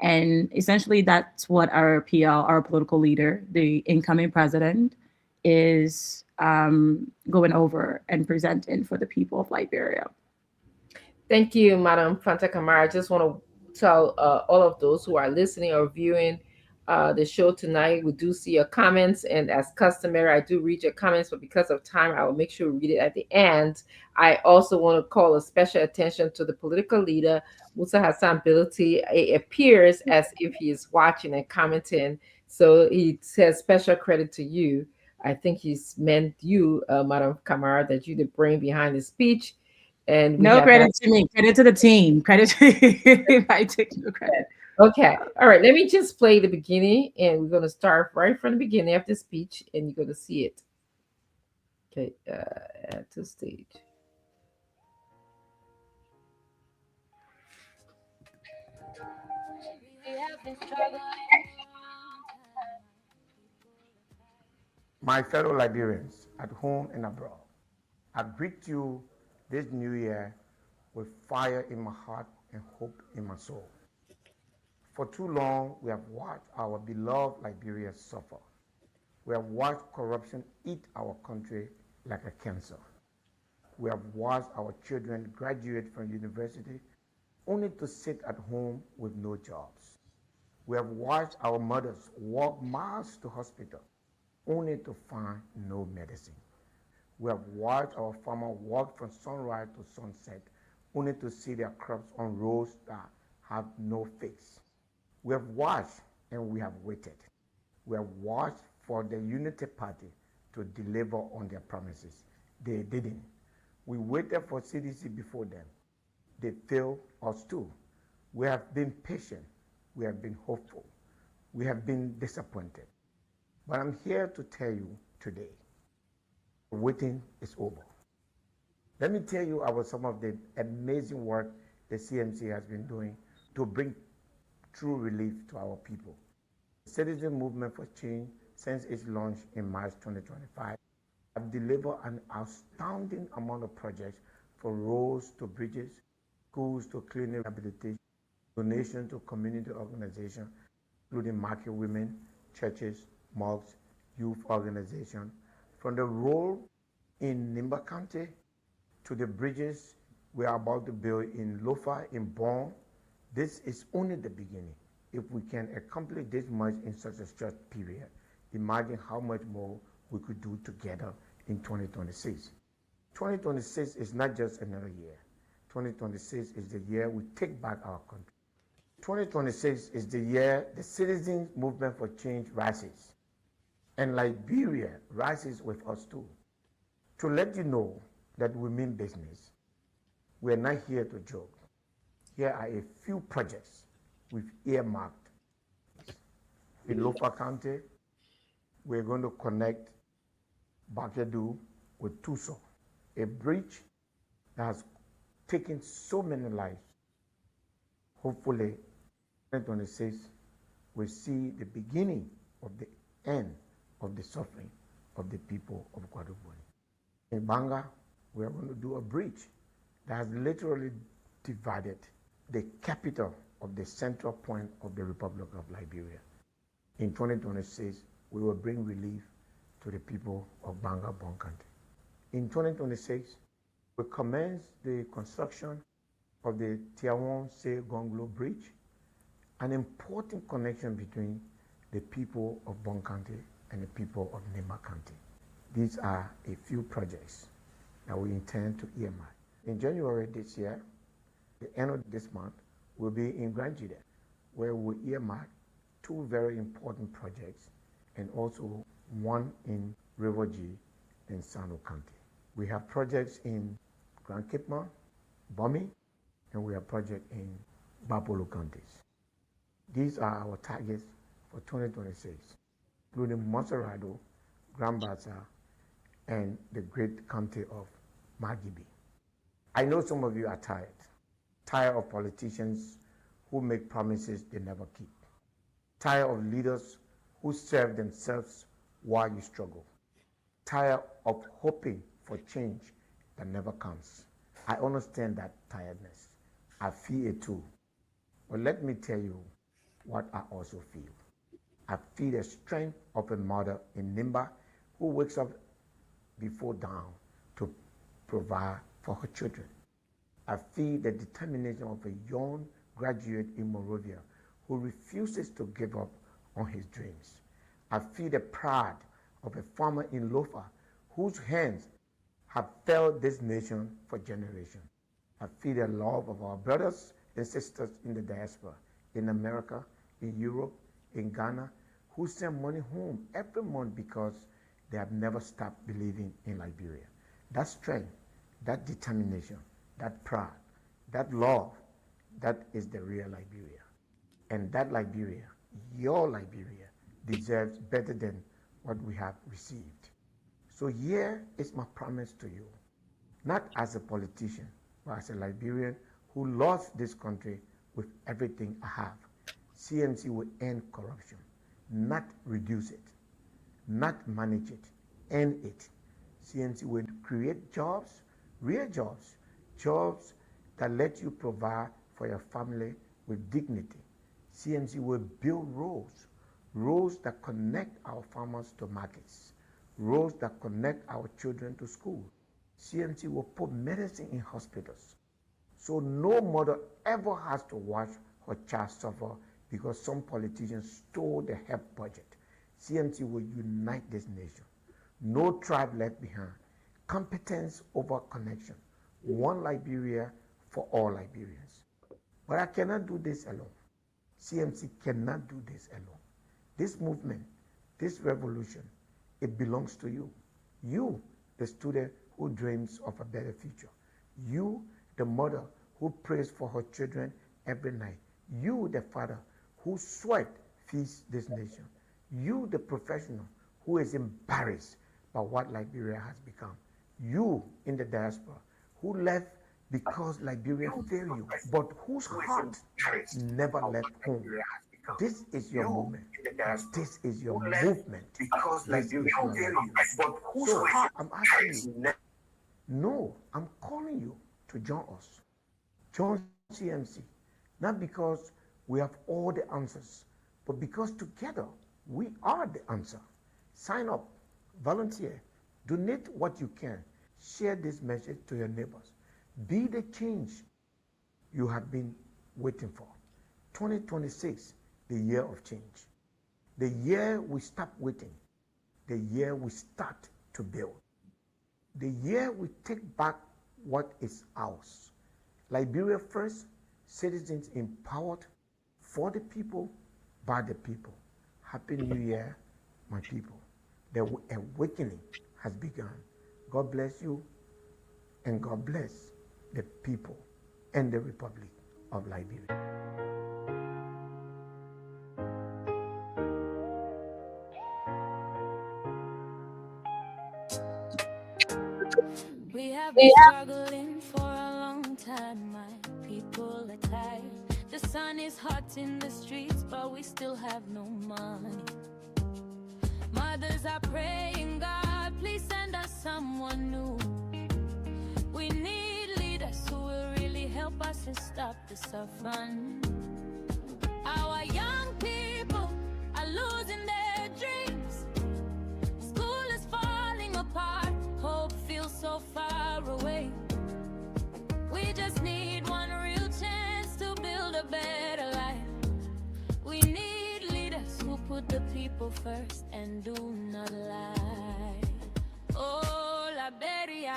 And essentially, that's what our PL, our political leader, the incoming president, is going over and presenting for the people of Liberia. Thank you, Madam Fanta Kamara. I just want to tell all of those who are listening or viewing the show tonight, we do see your comments, and as customary, I do read your comments, but because of time, I will make sure we read it at the end. I also want to call a special attention to the political leader, Musa Hassan Bility. It appears as if he is watching and commenting, so he says special credit to you. I think he's meant you, Madam Kamara, that you the brain behind the speech. And we No have credit to me, credit to the team, credit to I take no credit. Okay. All right. Let me just play the beginning, and we're going to start right from the beginning of the speech, and you're going to see it. Okay. Add to stage. My fellow Liberians at home and abroad, I greet you this new year with fire in my heart and hope in my soul. For too long, we have watched our beloved Liberia suffer. We have watched corruption eat our country like a cancer. We have watched our children graduate from university only to sit at home with no jobs. We have watched our mothers walk miles to hospital only to find no medicine. We have watched our farmers work from sunrise to sunset only to see their crops on roads that have no fix. We have watched and we have waited. We have watched for the Unity Party to deliver on their promises. They didn't. We waited for CDC before them. They failed us too. We have been patient. We have been hopeful. We have been disappointed. But I'm here to tell you today, waiting is over. Let me tell you about some of the amazing work the CMC has been doing to bring true relief to our people. The Citizen Movement for Change, since its launch in March 2025, have delivered an astounding amount of projects, from roads to bridges, schools to clinic rehabilitation, donation to community organizations, including market women, churches, mosques, youth organizations, from the role in Nimba County to the bridges we are about to build in Lofa, in Bon. This is only the beginning. If we can accomplish this much in such a short period, imagine how much more we could do together in 2026. 2026 is not just another year. 2026 is the year we take back our country. 2026 is the year the citizens' movement for change rises. And Liberia rises with us too. To let you know that we mean business, we are not here to joke. Here are a few projects we've earmarked. In Lofa County, we're going to connect Bakedu with Tuso, a bridge that has taken so many lives. Hopefully, 2026 we see the beginning of the end of the suffering of the people of Guadalajara. In Banga, we are going to do a bridge that has literally divided the capital of the central point of the Republic of Liberia. In 2026, we will bring relief to the people of Banga Bon Country. In 2026, we commence the construction of the Tiawan Se Gonglo Bridge, an important connection between the people of Bon County and the people of Nimba County. These are a few projects that we intend to earmark. In January this year, the end of this month, we'll be in Grand Jide, where we earmark two very important projects and also one in River G in Sano County. We have projects in Grand Kipma, Bomi, and we have projects in Bapolo counties. These are our targets for 2026, including Monserrado, Grand Bassa, and the great county of Magibi. I know some of you are tired of politicians who make promises they never keep, tired of leaders who serve themselves while you struggle, tired of hoping for change that never comes. I understand that tiredness. I feel it too. But let me tell you what I also feel. I feel the strength of a mother in Nimba who wakes up before dawn to provide for her children. I feel the determination of a young graduate in Monrovia who refuses to give up on his dreams. I feel the pride of a farmer in Lofa whose hands have fed this nation for generations. I feel the love of our brothers and sisters in the diaspora, in America, in Europe, in Ghana, who send money home every month because they have never stopped believing in Liberia. That strength, that determination, that pride, that love, that is the real Liberia. And that Liberia, your Liberia, deserves better than what we have received. So here is my promise to you, not as a politician, but as a Liberian who loves this country with everything I have. CMC will end corruption, not reduce it, not manage it, end it. CMC will create jobs, real jobs, jobs that let you provide for your family with dignity. CMC will build roads that connect our farmers to markets, roads that connect our children to school. CMC will put medicine in hospitals, so no mother ever has to watch her child suffer because some politicians stole the health budget. CMC will unite this nation. No tribe left behind. Competence over connection. One Liberia for all Liberians. But I cannot do this alone. CMC cannot do this alone. This movement, this revolution, it belongs to you. You, the student who dreams of a better future. You, the mother who prays for her children every night. You, the father whose sweat feeds this nation. You, the professional who is embarrassed by what Liberia has become. You, in the diaspora, who left because Liberia failed you, but whose heart never left home. This is your movement. This is your movement. Because Liberia failed you, but whose heart? I'm asking you. No, I'm calling you to join us. Join CMC. not because we have all the answers, but because together we are the answer. Sign up, volunteer, donate what you can, share this message to your neighbors. Be the change you have been waiting for. 2026, the year of change. The year we stop waiting. The year we start to build. The year we take back what is ours. Liberia first, citizens empowered for the people, by the people. Happy New Year, my people. The awakening has begun. God bless you, and God bless the people and the Republic of Liberia. We have been struggling for a long time, my people are tired. The sun is hot in the streets, but we still have no money. Mothers are praying, God, please send us someone new. We need leaders who will really help us to stop the suffering. Our young people are losing their dreams. School is falling apart, hope feels so far away. We just need one real chance to build a better life. We need leaders who put the people first and do not lie. Oh, Liberia,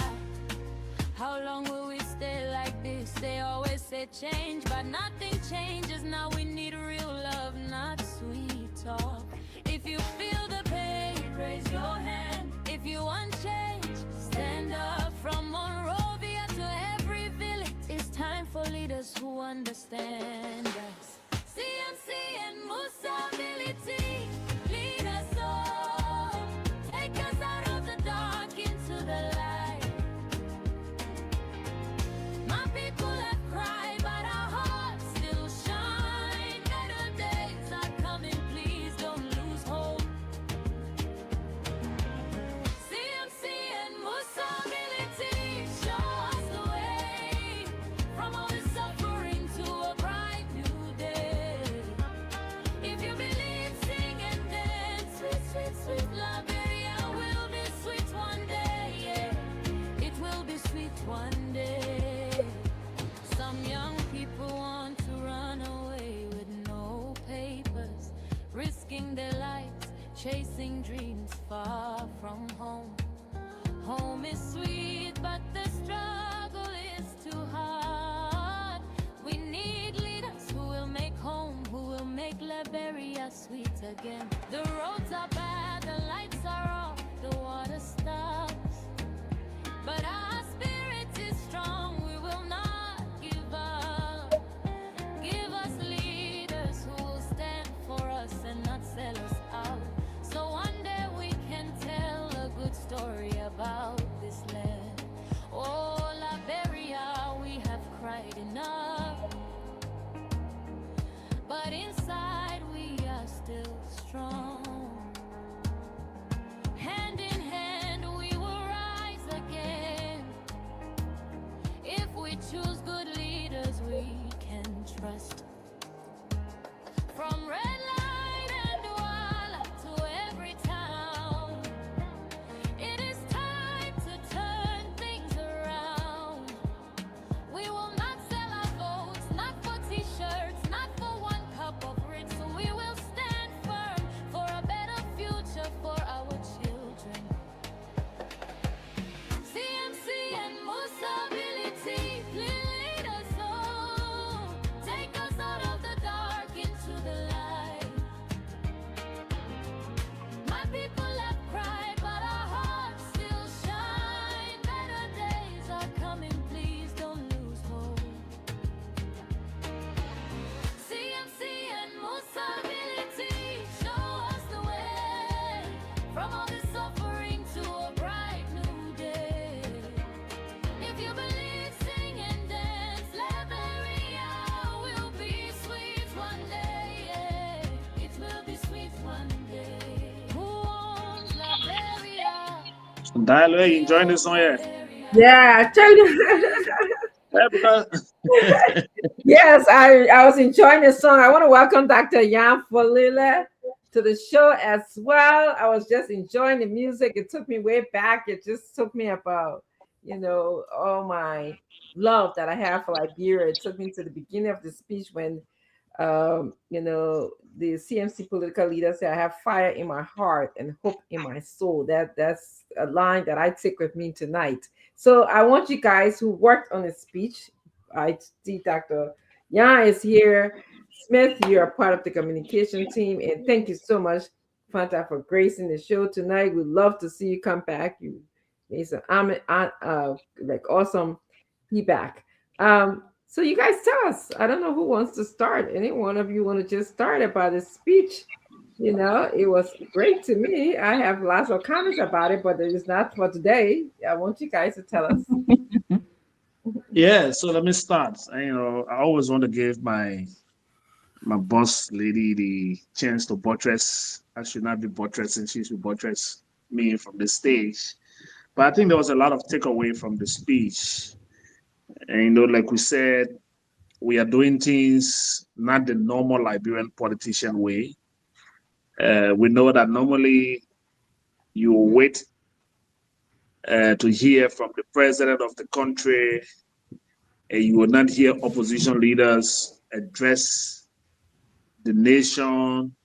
how long will we stay like this? They always say change, but nothing changes. Now we need real love, not sweet talk. If you feel the pain, raise your hand. If you want change, stand up. From Monrovia to every village, it's time for leaders who understand us. CMC and Musability, lead us all. Take us out of the dark into the light. My people have cried, but our hearts still shine. Better days are coming, please don't lose hope. CMC and Musability, show us the way. From all this suffering to a bright new day. If you believe, sing and dance. Sweet, sweet, sweet Liberia will be sweet one day, yeah. It will be sweet one day. Some young people want to run away with no papers, risking their lives, chasing dreams far from home. Home is sweet, but the struggle is too hard. We need leaders who will make home, who will make Liberia sweet again. The roads are bad, the lights are off, the water stops. But our spirit is strong, we will not give up. Give us leaders who will stand for us and not sell us out. So one day we can tell a good story about this land. Oh, Liberia, we have cried enough. But inside we are still strong. Hand in hand we will rise again. If we choose good leaders we can trust. From red light and Douala to every town, it is time to turn things around. We will not sell our votes, not for t-shirts, not for one cup of Ritz. So we will stand firm for a better future for our children. CMC and Musability, lead us all. Take us out of the dark into the light. My people have cried, but our hearts still shine. Better days are coming, please don't lose hope. CMC and Musability, show us the way. From all this suffering to a bright new day. If you believe, sing and dance. Liberia will be sweet one day, yeah. It will be sweet one day. Who owns Liberia? Dial, you enjoying this song, yeah? Yeah, check it. Yeah, because Yes, I was enjoying the song. I want to welcome Dr. Jan Folile to the show as well. I was just enjoying the music. It took me way back. It just took me about, all my love that I have for Liberia. It took me to the beginning of the speech when the CMC political leader said, "I have fire in my heart and hope in my soul." That's a line that I take with me tonight. So I want you guys who worked on the speech. I see Dr. Yan is here. Smith, you're a part of the communication team, and thank you so much, Fanta, for gracing the show tonight. We'd love to see you come back. You made some like awesome feedback. So you guys tell us. I don't know who wants to start. Any one of you want to just start about the speech? It was great to me. I have lots of comments about it, but it is not for today. I want you guys to tell us. Yeah, so let me start. I always want to give my boss lady the chance to buttress. I should not be buttressing, she should buttress me from the stage. But I think there was a lot of takeaway from the speech. And like we said, we are doing things not the normal Liberian politician way. We know that normally you wait to hear from the president of the country, and you will not hear opposition leaders address the nation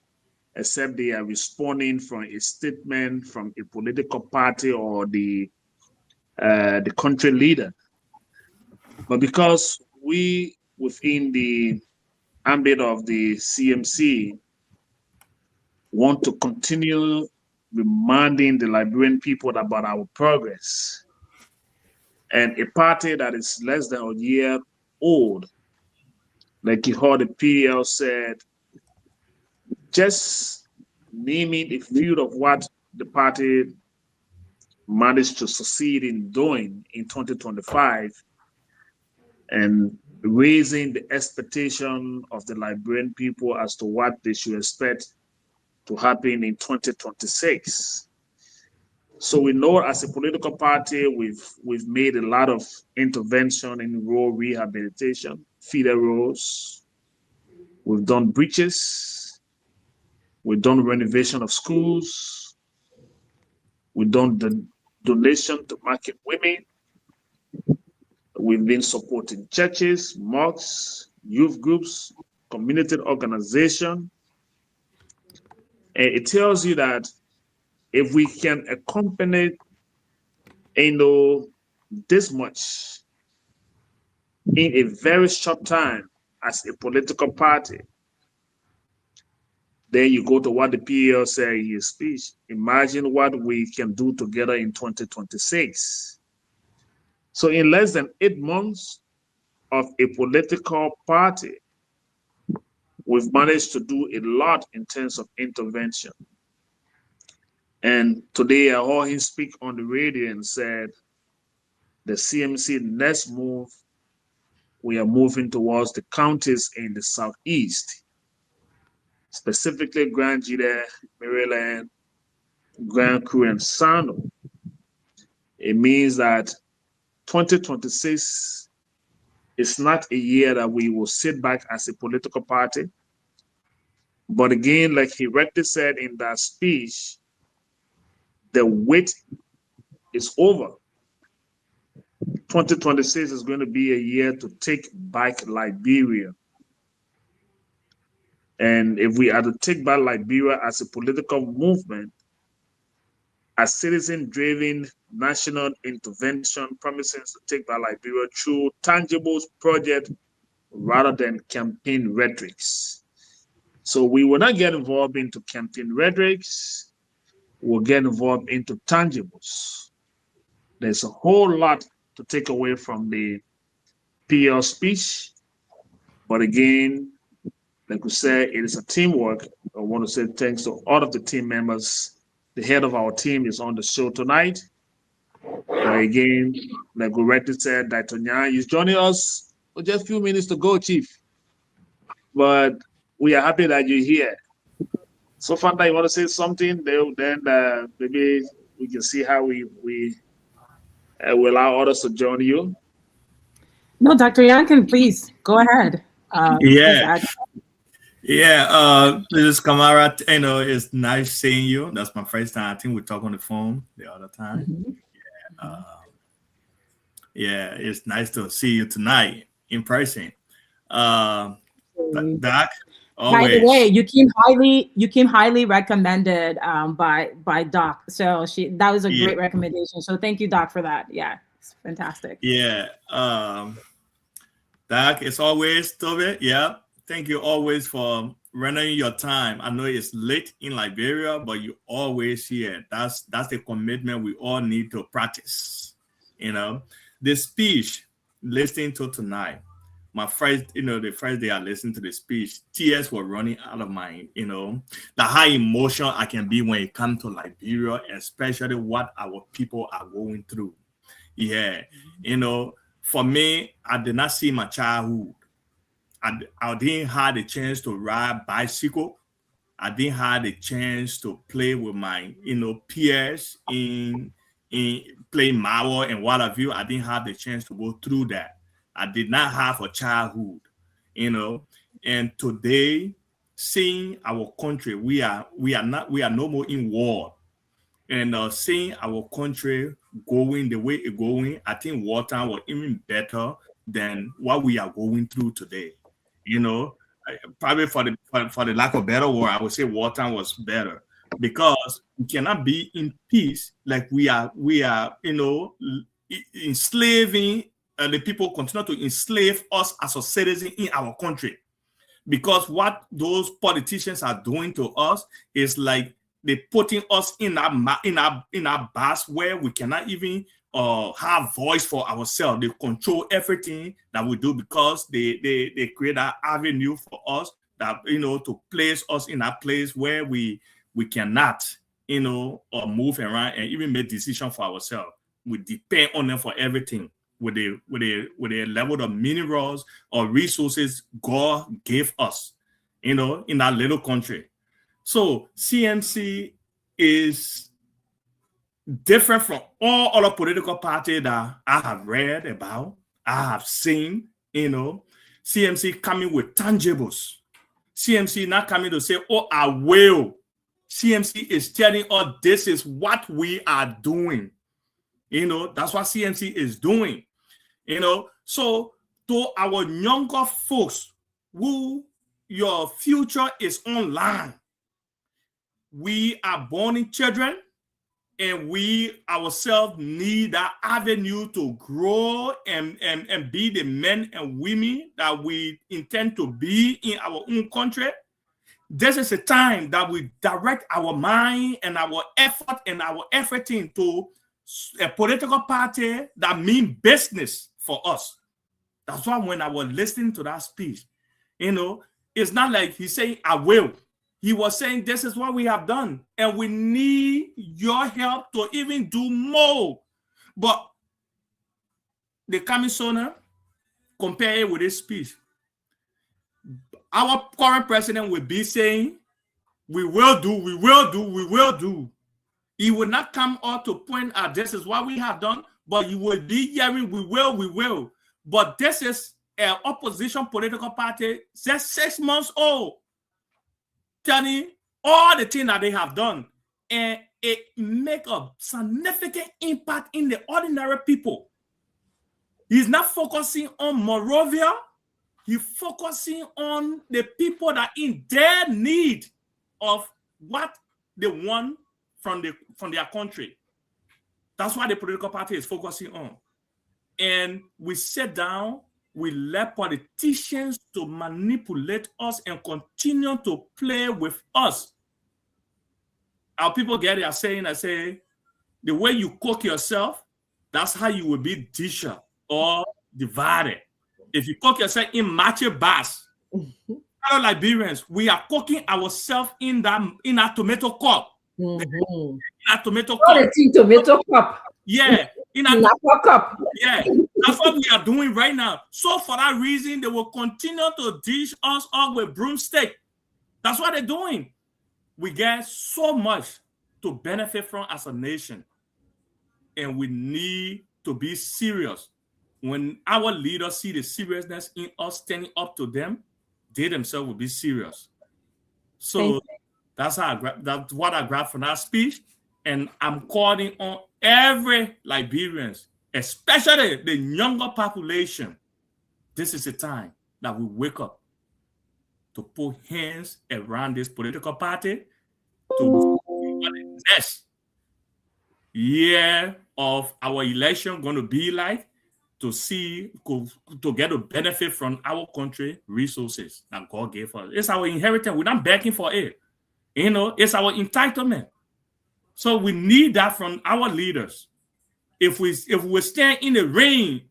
except they are responding from a statement from a political party or the country leader. But because we within the ambit of the CMC want to continue reminding the Liberian people about our progress, and a party that is less than a year old, like you heard the PL said, just naming a few of what the party managed to succeed in doing in 2025 and raising the expectation of the Liberian people as to what they should expect to happen in 2026. So we know as a political party, we've made a lot of intervention in rural rehabilitation, feeder roads. We've done bridges. We've done renovation of schools. We've done the donation to market women. We've been supporting churches, mosques, youth groups, community organization. And it tells you that if we can accompany this much in a very short time as a political party, then you go to what the PL said in his speech. Imagine what we can do together in 2026. So in less than 8 months of a political party, we've managed to do a lot in terms of intervention. And today I heard him speak on the radio and said, the CMC next move, we are moving towards the counties in the southeast, specifically Grand Gita, Maryland, Grand Cru, and Sano. It means that 2026 is not a year that we will sit back as a political party. But again, like he rightly said in that speech, the wait is over. 2026 is going to be a year to take back Liberia. And if we are to take back Liberia as a political movement, a citizen-driven national intervention promising to take back Liberia through tangible projects rather than campaign rhetorics. So we will not get involved into campaign rhetorics. We'll get involved into tangibles. There's a whole lot to take away from the PL speech. But again, like we said, it is a teamwork. I want to say thanks to all of the team members. The head of our team is on the show tonight. But again, like we rightly said, Dr. Nyan is joining us for just a few minutes to go, Chief. But we are happy that you're here. So, Fanta, you want to say something? Then maybe we can see how we will allow others to join you. No, Dr. Yankin, please go ahead. Please Yeah, add. yeah. This is Kamara. It's nice seeing you. That's my first time. I think we talk on the phone the other time. Mhm. Yeah, it's nice to see you tonight in person. Uh, Doc, By the way, always. you came highly recommended by Doc. So that was a Yeah, great recommendation. So thank you, Doc, for that. Yeah, it's fantastic. yeah. Doc, it's always Toby. Yeah, thank you always for running your time. I know it's late in Liberia, but you always here. That's the commitment we all need to practice. You know, the speech listening to tonight. My first, the first day I listened to the speech, tears were running out of my, the high emotion I can be when it comes to Liberia, especially what our people are going through. Yeah, for me, I did not see my childhood. I didn't have the chance to ride bicycle. I didn't have the chance to play with my, peers in playing marble and what have you. I didn't have the chance to go through that. I did not have a childhood, you know. And today, seeing our country, we are no more in war. And seeing our country going the way it's going, I think wartime was even better than what we are going through today. You know, probably for the lack of better word, I would say wartime was better because we cannot be in peace like we are enslaving. The people continue to enslave us as a citizen in our country because what those politicians are doing to us is like they putting us in our box where we cannot even have voice for ourselves. They control everything that we do because they create that avenue for us that to place us in a place where we cannot move around and even make decisions for ourselves. We depend on them for everything with a level of minerals or resources God gave us, in our little country. So CMC is different from all other political parties that I have read about, I have seen, CMC coming with tangibles. CMC not coming to say, oh, I will. CMC is telling us this is what we are doing. That's what CMC is doing. So to our younger folks who your future is online, we are born children and we ourselves need that avenue to grow and be the men and women that we intend to be in our own country. This is a time that we direct our mind and our effort and our everything to a political party that means business for us. That's why when I was listening to that speech, it's not like he's saying, I will. He was saying, this is what we have done, and we need your help to even do more. But the commissioner compare it with his speech. Our current president will be saying, we will do, we will do, we will do. He will not come out to point out this is what we have done, but you will be hearing, we will, we will. But this is an opposition political party just 6 months old, telling all the things that they have done. And it make a significant impact in the ordinary people. He's not focusing on Morovia. He's focusing on the people that in their need of what they want from their country. That's what the political party is focusing on. And we sit down, we let politicians to manipulate us and continue to play with us. Our people get it, I say, the way you cook yourself, that's how you will be dished or divided. If you cook yourself in matcha bass, fellow Liberians, we are cooking ourselves in our tomato cup. Mm-hmm. In our tomato Oh, cup. the tomato cup. Yeah. In In our a cup. Yeah, that's what we are doing right now. So for that reason, they will continue to dish us up with broomstick. That's what they're doing. We get so much to benefit from as a nation, and we need to be serious when our leaders see the seriousness in us standing up to them, they themselves will be serious. So that's what I grabbed from that speech. And I'm calling on every Liberians, especially the younger population. This is the time that we wake up to put hands around this political party to see what the next year of our election going to be like, to see, to get a benefit from our country resources that God gave us. It's our inheritance. We're not begging for it. It's our entitlement. So we need that from our leaders. If we stand in the rain,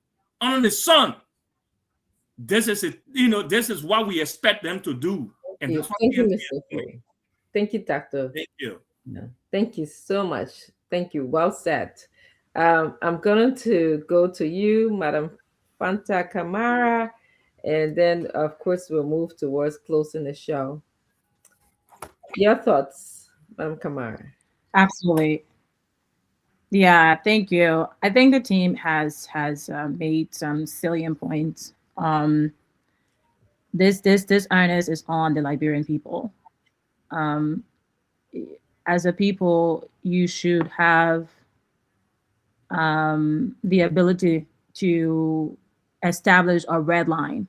under the sun, this is what we expect them to do. And Thank you, Mr. Free. Thank you, Doctor. Thank you. Thank you so much. Thank you. Well said. I'm going to go to you, Madam Fanta Kamara, and then, of course, we'll move towards closing the show. Your thoughts, Madam Kamara? Absolutely. Yeah, thank you. I think the team has made some salient points. This onus is on the Liberian people. As a people, you should have the ability to establish a red line.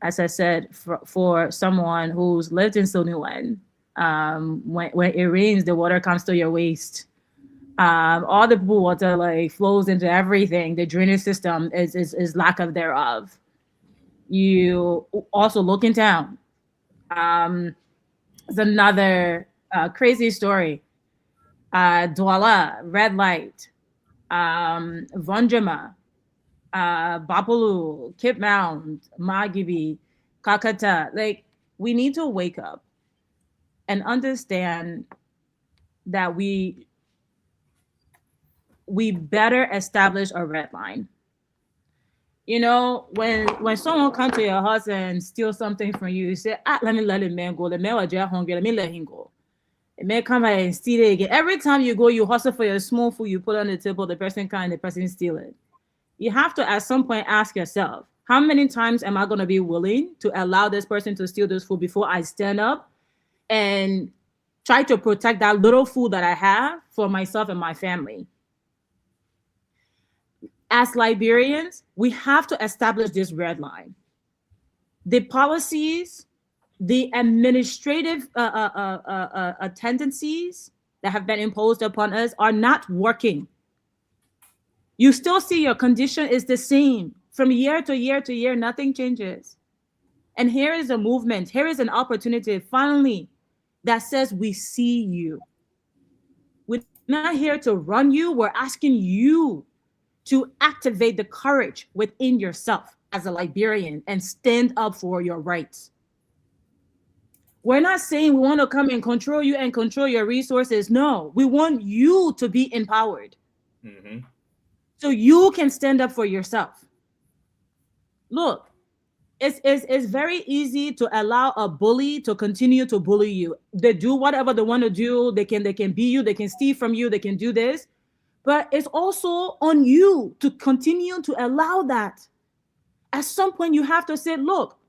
As I said, for someone who's lived in Sunuland, when it rains, the water comes to your waist. All the pool water like flows into everything. The drainage system is lack of thereof. You also look in town. It's another crazy story. Douala, red light, Vonjama, Bapulu, Kip Mound, Magibi, Kakata. Like, we need to wake up and understand that we better establish a red line. When someone comes to your house and steal something from you, you say, let me let the man go. The man was just hungry. Let me let him go. The man come out and steal it again. Every time you go, you hustle for your small food, you put on the table, the person come and the person steal it. You have to at some point ask yourself, how many times am I going to be willing to allow this person to steal this food before I stand up and try to protect that little food that I have for myself and my family? As Liberians, we have to establish this red line. The policies, the administrative tendencies that have been imposed upon us are not working. You still see your condition is the same. From year to year to year, nothing changes. And here is a movement, here is an opportunity finally that says we see you. We're not here to run you, we're asking you to activate the courage within yourself as a Liberian and stand up for your rights. We're not saying we want to come and control you and control your resources. No, we want you to be empowered. Mm-hmm. So you can stand up for yourself. Look, it's very easy to allow a bully to continue to bully you. They do whatever they want to do. They can beat you. They can steal from you. They can do this. But it's also on you to continue to allow that. At some point, you have to say, look,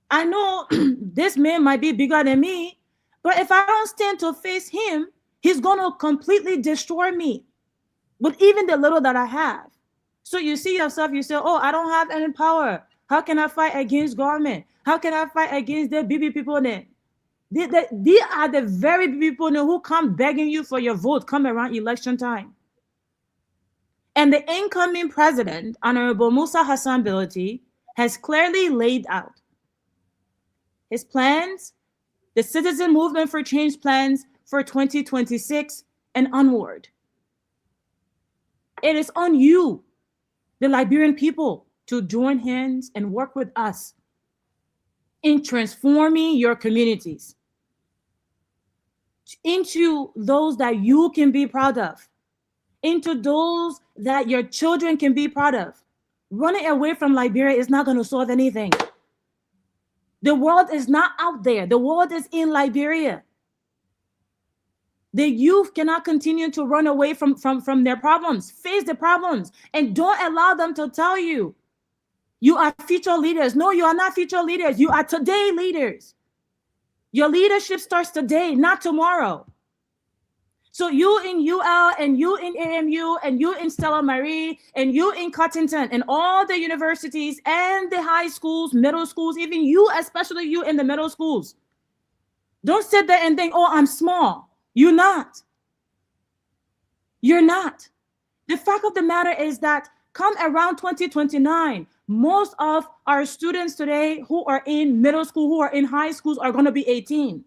I know this man might be bigger than me, but if I don't stand to face him, he's going to completely destroy me with even the little that I have. So you see yourself, you say, oh, I don't have any power. How can I fight against government? How can I fight against the BB people then? These are the very people who come begging you for your vote, come around election time. And the incoming president, Honorable Musa Hassan Bility, has clearly laid out his plans, the Citizen Movement for Change plans for 2026 and onward. It is on you, the Liberian people, to join hands and work with us in transforming your communities into those that you can be proud of, into those that your children can be proud of. Running away from Liberia is not going to solve anything. The world is not out there. The world is in Liberia. The youth cannot continue to run away from their problems. Face the problems and don't allow them to tell you you are future leaders. No, you are not future leaders. You are today leaders. Your leadership starts today, not tomorrow. So you in UL and you in AMU and you in Stella Marie and you in Cottington and all the universities and the high schools, middle schools, even you, especially you in the middle schools. Don't sit there and think, oh, I'm small. You're not. You're not. The fact of the matter is that come around 2029, most of our students today who are in middle school, who are in high schools are going to be 18.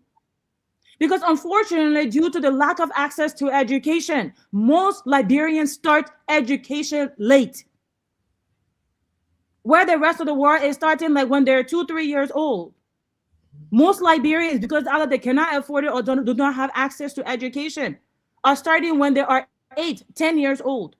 Because unfortunately, due to the lack of access to education, most Liberians start education late. Where the rest of the world is starting like when they're 2-3 years old. Most Liberians, because either they cannot afford it or do not have access to education, are starting when they are 8-10 years old.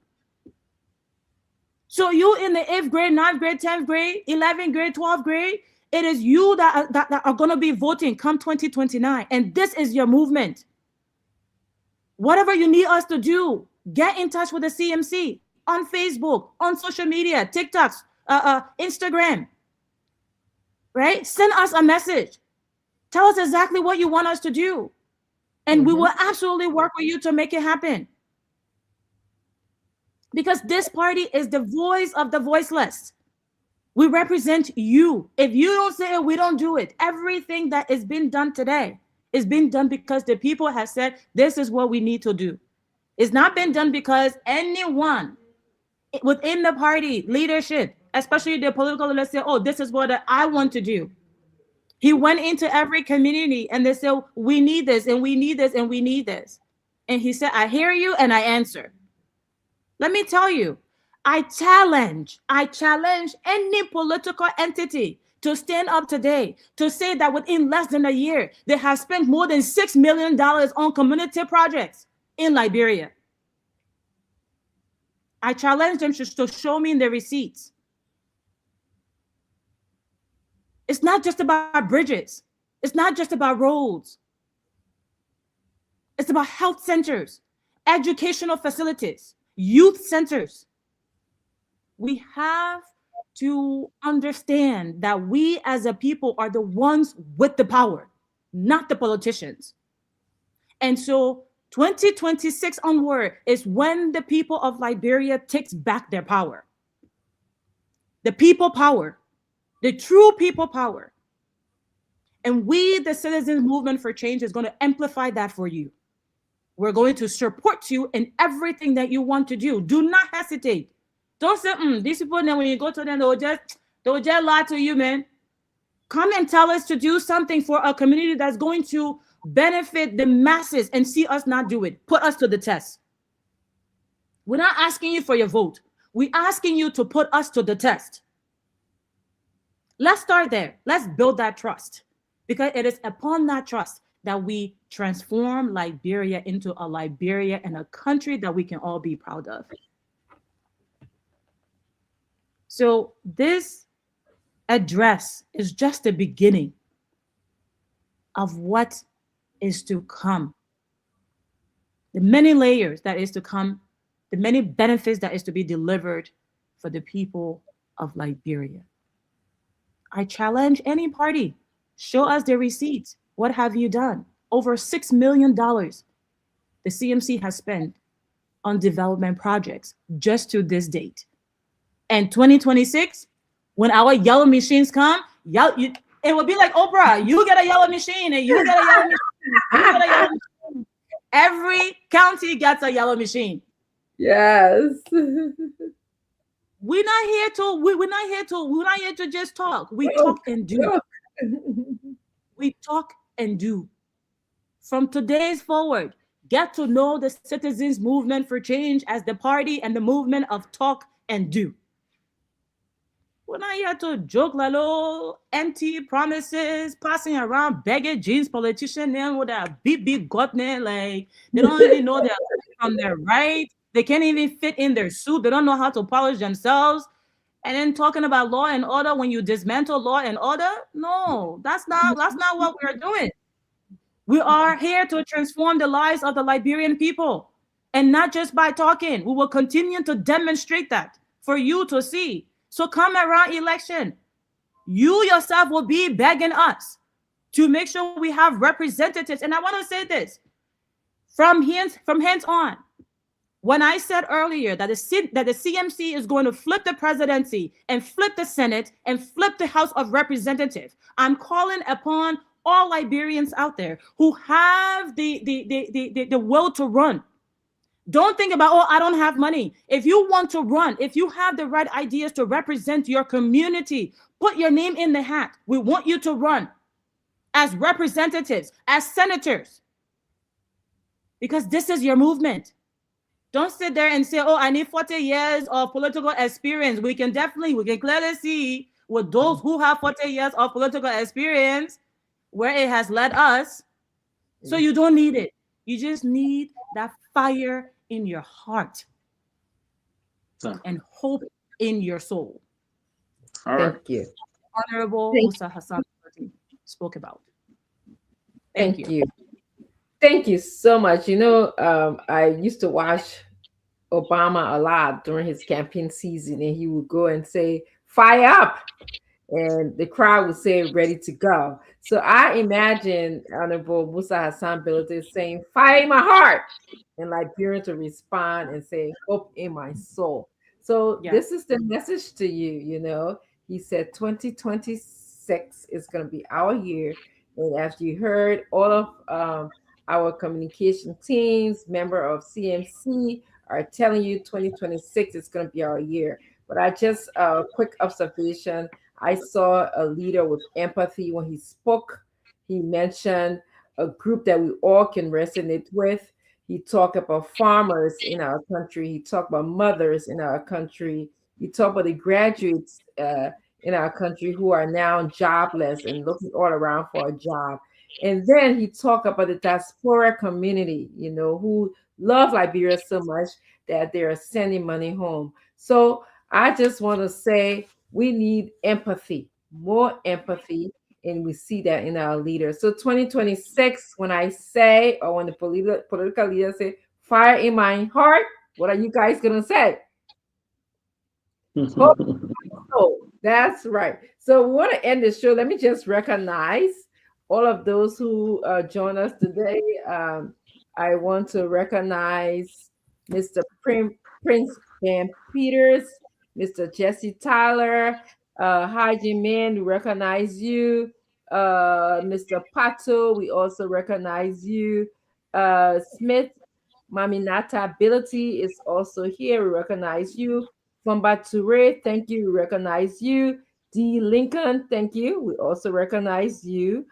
So you in the 8th grade, 9th grade, 10th grade, 11th grade, 12th grade, it is you that are going to be voting come 2029. And this is your movement. Whatever you need us to do, get in touch with the CMC on Facebook, on social media, TikToks, Instagram, right? Send us a message. Tell us exactly what you want us to do. And we will absolutely work with you to make it happen. Because this party is the voice of the voiceless. We represent you. If you don't say it, we don't do it. Everything that is being done today is being done because the people have said, this is what we need to do. It's not been done because anyone within the party leadership, especially the political leaders, say, oh, this is what I want to do. He went into every community and they said, we need this and we need this and we need this. And he said, I hear you and I answer. Let me tell you, I challenge any political entity to stand up today to say that within less than a year, they have spent more than $6 million on community projects in Liberia. I challenge them to show me the receipts. It's not just about bridges. It's not just about roads. It's about health centers, educational facilities, youth centers. We have to understand that we as a people are the ones with the power, not the politicians. And so 2026 onward is when the people of Liberia takes back their power. The people power, the true people power. And we, the Citizens Movement for Change, is going to amplify that for you. We're going to support you in everything that you want to do. Do not hesitate. Don't say, these people, then when you go to them, they will just lie to you, man. Come and tell us to do something for a community that's going to benefit the masses and see us not do it. Put us to the test. We're not asking you for your vote. We're asking you to put us to the test. Let's start there. Let's build that trust, because it is upon that trust that we transform Liberia into a Liberia and a country that we can all be proud of. So this address is just the beginning of what is to come. The many layers that is to come, the many benefits that is to be delivered for the people of Liberia. I challenge any party, show us the receipts. What have you done? Over $6 million the CMC has spent on development projects just to this date. And 2026, when our yellow machines come, it will be like Oprah. You get a yellow machine and you get a yellow machine. You get a yellow machine. Every county gets a yellow machine. Yes. We're not here to just talk. We talk and do. We talk and do. From today's forward, get to know the Citizens Movement for Change as the party and the movement of talk and do. We're not here to joke like little empty promises, passing around begging jeans politician them with a big gut name, like they don't even know their from their right. They can't even fit in their suit. They don't know how to polish themselves. And then talking about law and order when you dismantle law and order. No, that's not what we're doing. We are here to transform the lives of the Liberian people, and not just by talking. We will continue to demonstrate that for you to see. So come around election, you yourself will be begging us to make sure we have representatives. And I want to say this from hands on. When I said earlier that the CMC is going to flip the presidency and flip the Senate and flip the House of Representatives, I'm calling upon all Liberians out there who have the will to run. Don't think about, oh, I don't have money. If you want to run, if you have the right ideas to represent your community, put your name in the hat. We want you to run as representatives, as senators, because this is your movement. Don't sit there and say, oh, I need 40 years of political experience. We can clearly see with those who have 40 years of political experience where it has led us. So you don't need it. You just need that fire in your heart and hope in your soul. All right. Thank you. Honorable Thank Musa Hassan spoke about. Thank you. Thank you so much. You know, I used to watch Obama a lot during his campaign season, and he would go and say, "Fire up," and the crowd would say, "Ready to go." So I imagine Honorable Musa Hassan Bellotte saying, "Fire in my heart," and Liberian to respond and say, "Hope in my soul." So this is the message to you. You know, he said 2026 is going to be our year, and as you heard, all of our communication teams, member of CMC, are telling you 2026 is going to be our year. But I just a quick observation. I saw a leader with empathy when he spoke. He mentioned a group that we all can resonate with. He talked about farmers in our country. He talked about mothers in our country. He talked about the graduates in our country who are now jobless and looking all around for a job. And then he talked about the diaspora community, you know, who love Liberia so much that they're sending money home. So I just want to say we need empathy, more empathy, and we see that in our leaders. So 2026, when I say, or when the political leaders say, fire in my heart, what are you guys going to say? Oh, that's right. So we want to end the show. Let me just recognize all of those who join us today. I want to recognize Mr. Prince Van Peters, Mr. Jesse Tyler, Haji Man, we recognize you. Mr. Pato, we also recognize you. Smith Maminata Ability is also here. We recognize you. Fumba Toure, thank you. We recognize you. D. Lincoln, thank you. We also recognize you.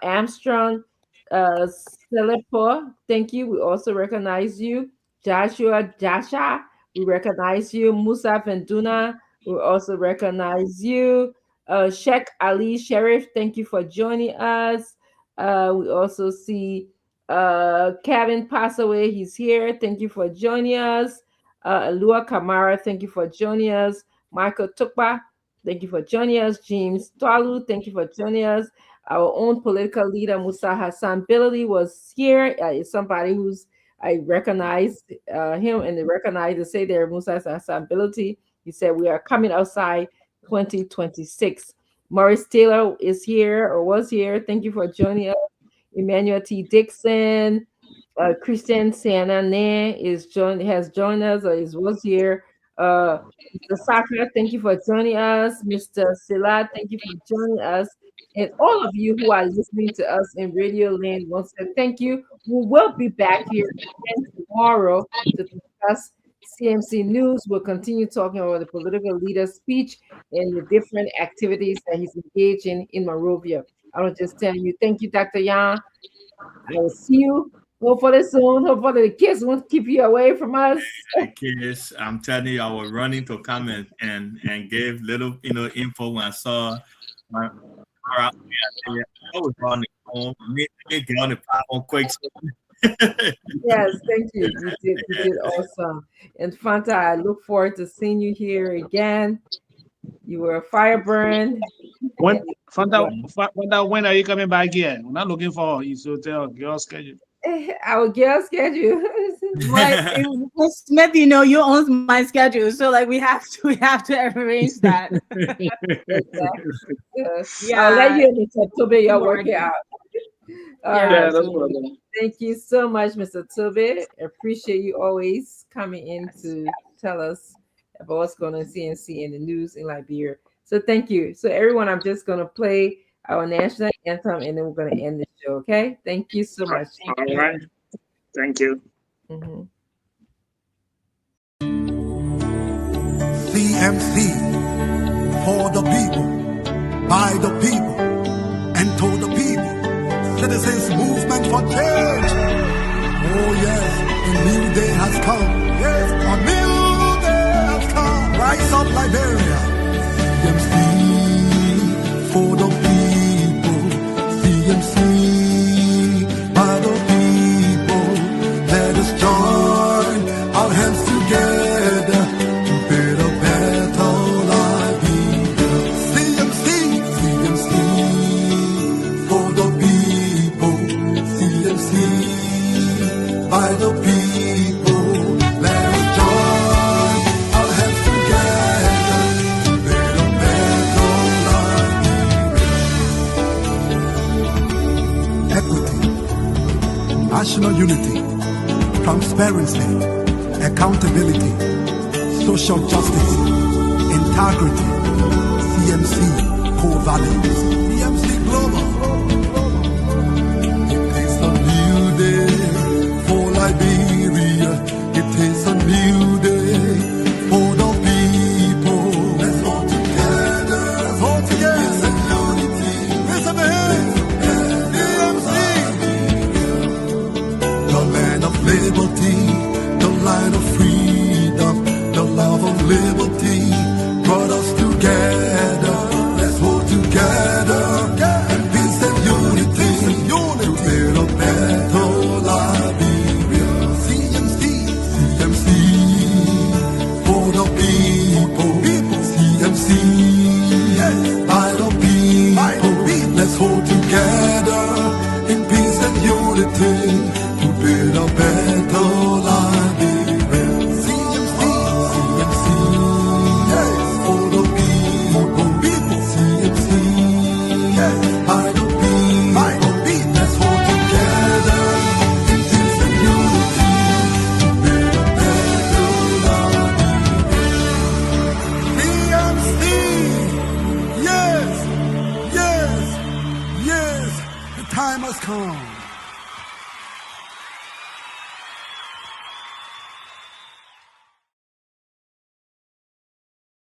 Armstrong Selepo, thank you. We also recognize you. Joshua Jasha, we recognize you. Musa Venduna, we also recognize you. Sheikh Ali Sheriff, thank you for joining us. We also see Kevin Passaway, he's here. Thank you for joining us. Alua Kamara, thank you for joining us. Michael Tukpa, thank you for joining us. James Twalu, thank you for joining us. Our own political leader, Musa Hassan Billy, was here. Somebody who's I recognized him and they recognized to say there, Musa Hassan Billy. He said, we are coming outside 2026. Maurice Taylor is here or was here. Thank you for joining us. Emmanuel T. Dixon, Christian Sianane has joined us or was here. Mr. Sakra, thank you for joining us. Mr. Sila, thank you for joining us. And all of you who are listening to us in Radio Land, once again, thank you. We will be back here again tomorrow to discuss CMC news. We'll continue talking about the political leader's speech and the different activities that he's engaged in Monrovia. I will just tell you, thank you, Dr. Yan. I will see you hopefully soon. Hopefully the kids won't keep you away from us. Kids, I'm telling you, I was running to come and give little info when I saw my I was on the phone. Get on the platform quick. Yes, thank you. You did awesome. And Fanta, I look forward to seeing you here again. You were a firebrand. When are you coming back here? We're not looking for you, so tell your schedule. Our girl schedule. But Smith, you know, you own my schedule, so like we have to arrange that. Yeah. I'll let you and Mr. Toby, you're More working out. All Yeah, right. that's what I'm Thank you so much, Mr. Toby. Appreciate you always coming in to tell us about what's going on in CNC and the news in Liberia. So thank you. So everyone, I'm just going to play our national anthem and then we're going to end the show. Okay. Thank you so much. All right. Thank you. Mhm. CMC for the people, by the people, and to the people. Citizens movement for change. Oh yes, a new day has come. Yes, a new day has come. Rise up Liberia. CMC for the people. CMC by the people. Let us join our hands together to build a better Liberia. CMC, CMC for the people. CMC by the people. Let us join our hands together to build a better Liberia. Equity, national unity, transparency, accountability, social justice, integrity, CMC core values. CMC Global. It is a new day for Liberia. It is a new day for the people. Let's all together. Let's all together. It's a unity. It's a CMC. The land of liberty, the line of freedom, the love of liberty brought us together. Let's hold together in peace and unity to build a better Liberia. CMC, CMC for the people. CMC by the people. Let's hold together in peace and unity to build a better Liberia. CMC, CMC for the people. CMC by the people. Let's hold together in peace and unity to build a better Liberia. CMC, yes, yes, yes, the time has come.